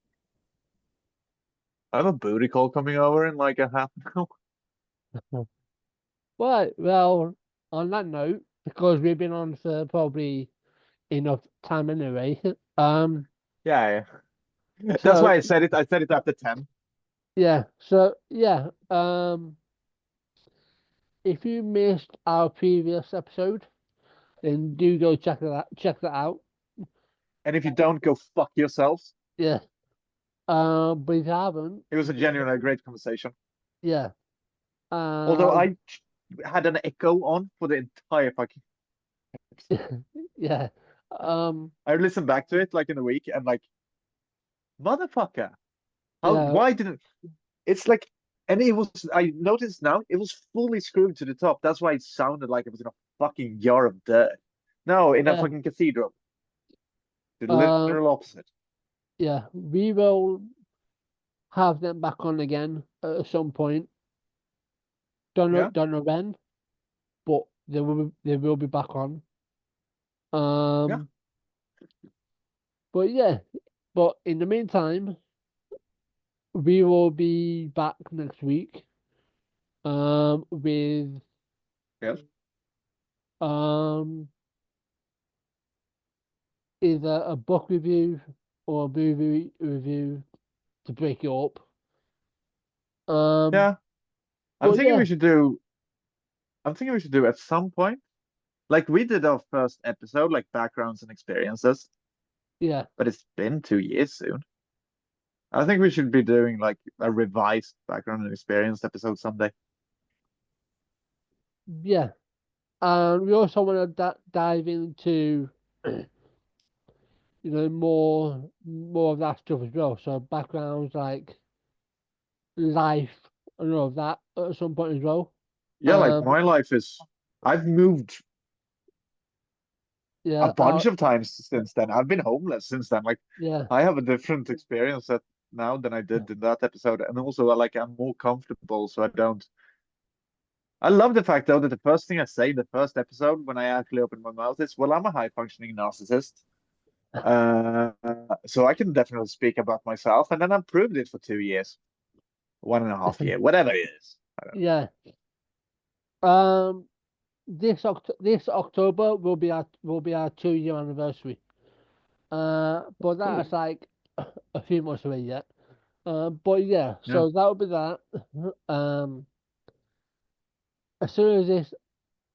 I have a booty call coming over in like a half an hour. right. Well, on that note, because we've been on for probably enough time anyway. Yeah, yeah. That's So why I said it. I said it after 10. yeah, so yeah. If you missed our previous episode, then do go check that out. Check that out. And if you don't, go fuck yourselves. Yeah. But if you haven't, It was a genuinely great conversation. yeah. Although Um, I had an echo on for the entire fucking episode. yeah. Um, I listened back to it like in a week and like, motherfucker, yeah. why didn't, it's like, and it was, I noticed now, it was fully screwed to the top. That's why it sounded like it was in a fucking jar of dirt. No, in a Yeah. fucking cathedral. The Um, literal opposite. yeah. We will have them back on again at some point. Yeah? Don't know when, but they will be back on. Yeah. Um, but yeah. But in the meantime, we will be back next week. With Yes. um either a book review or a movie review to break it up. Yeah. I'm But thinking yeah, we should do. I'm thinking we should do at some point, like we did our first episode, like backgrounds and experiences. yeah, But it's been 2 years soon. I think we should be doing like a revised background and experience episode someday. yeah. And we also want to dive into, more of that stuff as well. So backgrounds like life and all of that at some point as well. Yeah, like Um, my life is. I've moved a yeah, bunch of times since then. I've been homeless since then. Like yeah, I have a different experience now than I did in that episode, and also like I'm more comfortable, so I don't. I love the fact though that the first thing I say in the first episode when I actually open my mouth is, "Well, I'm a high functioning narcissist." Uh, so I can definitely speak about myself, and then I've proved it for 2 years, 1.5 year, whatever it is. I don't know. yeah. Um, this October will be our 2 year anniversary. But Cool. that's like a few months away yet. But yeah, Yeah, so that'll be that. As soon as this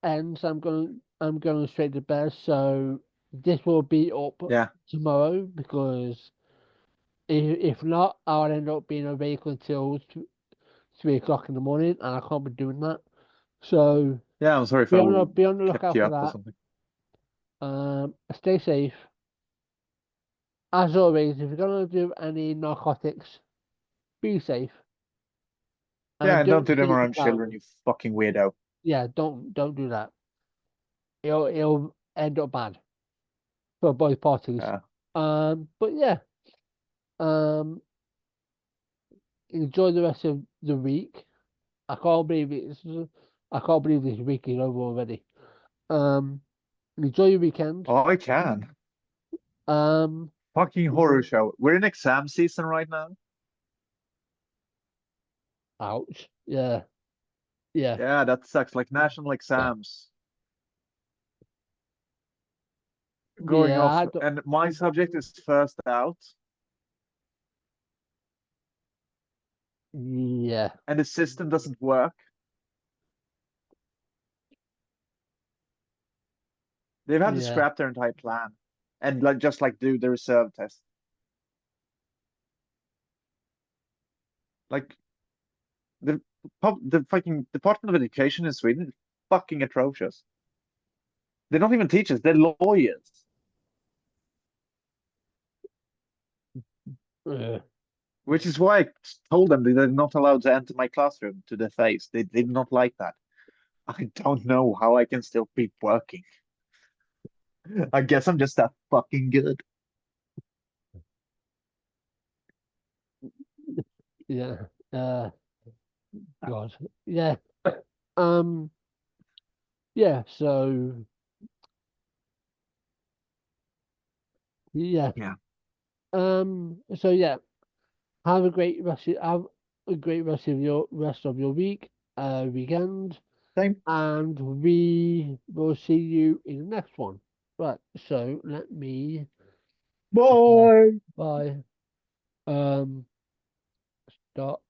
ends, I'm going straight to bed. So this will be up yeah, tomorrow because if not, I'll end up being awake until 3 o'clock in the morning, and I can't be doing that. So yeah. I'm sorry if be I on the be on the kept lookout you for up or that. something. Stay safe. As always, if you're gonna do any narcotics, be safe Yeah, and and don't don't do them sleep around with children, cameras. you fucking weirdo. Yeah, don't do that. It'll end up bad for both parties. Yeah. But yeah, um, enjoy the rest of the week. I can't believe it's I can't believe this week is over already. Um, enjoy your weekend. Oh, I can. Um, Fucking horror show. We're in exam season right now. ouch. Yeah, yeah, Yeah, that sucks. Like national exams going yeah. off, and my subject is first out, Yeah, and the system doesn't work. They've had to yeah, scrap their entire plan and like just like do the reserve test. Like the the fucking Department of Education in Sweden is fucking atrocious. They're not even teachers; they're lawyers. uh, Which is why I told them that they're not allowed to enter my classroom to their face. They did not like that. I don't know how I can still keep working. I guess I'm just that fucking good. yeah. God, yeah. Um, yeah. So yeah. Yeah. So yeah. Have a great rest of your week, weekend, Same. and we will see you in the next one. Right. So let me. Bye. Bye. Um. Stop.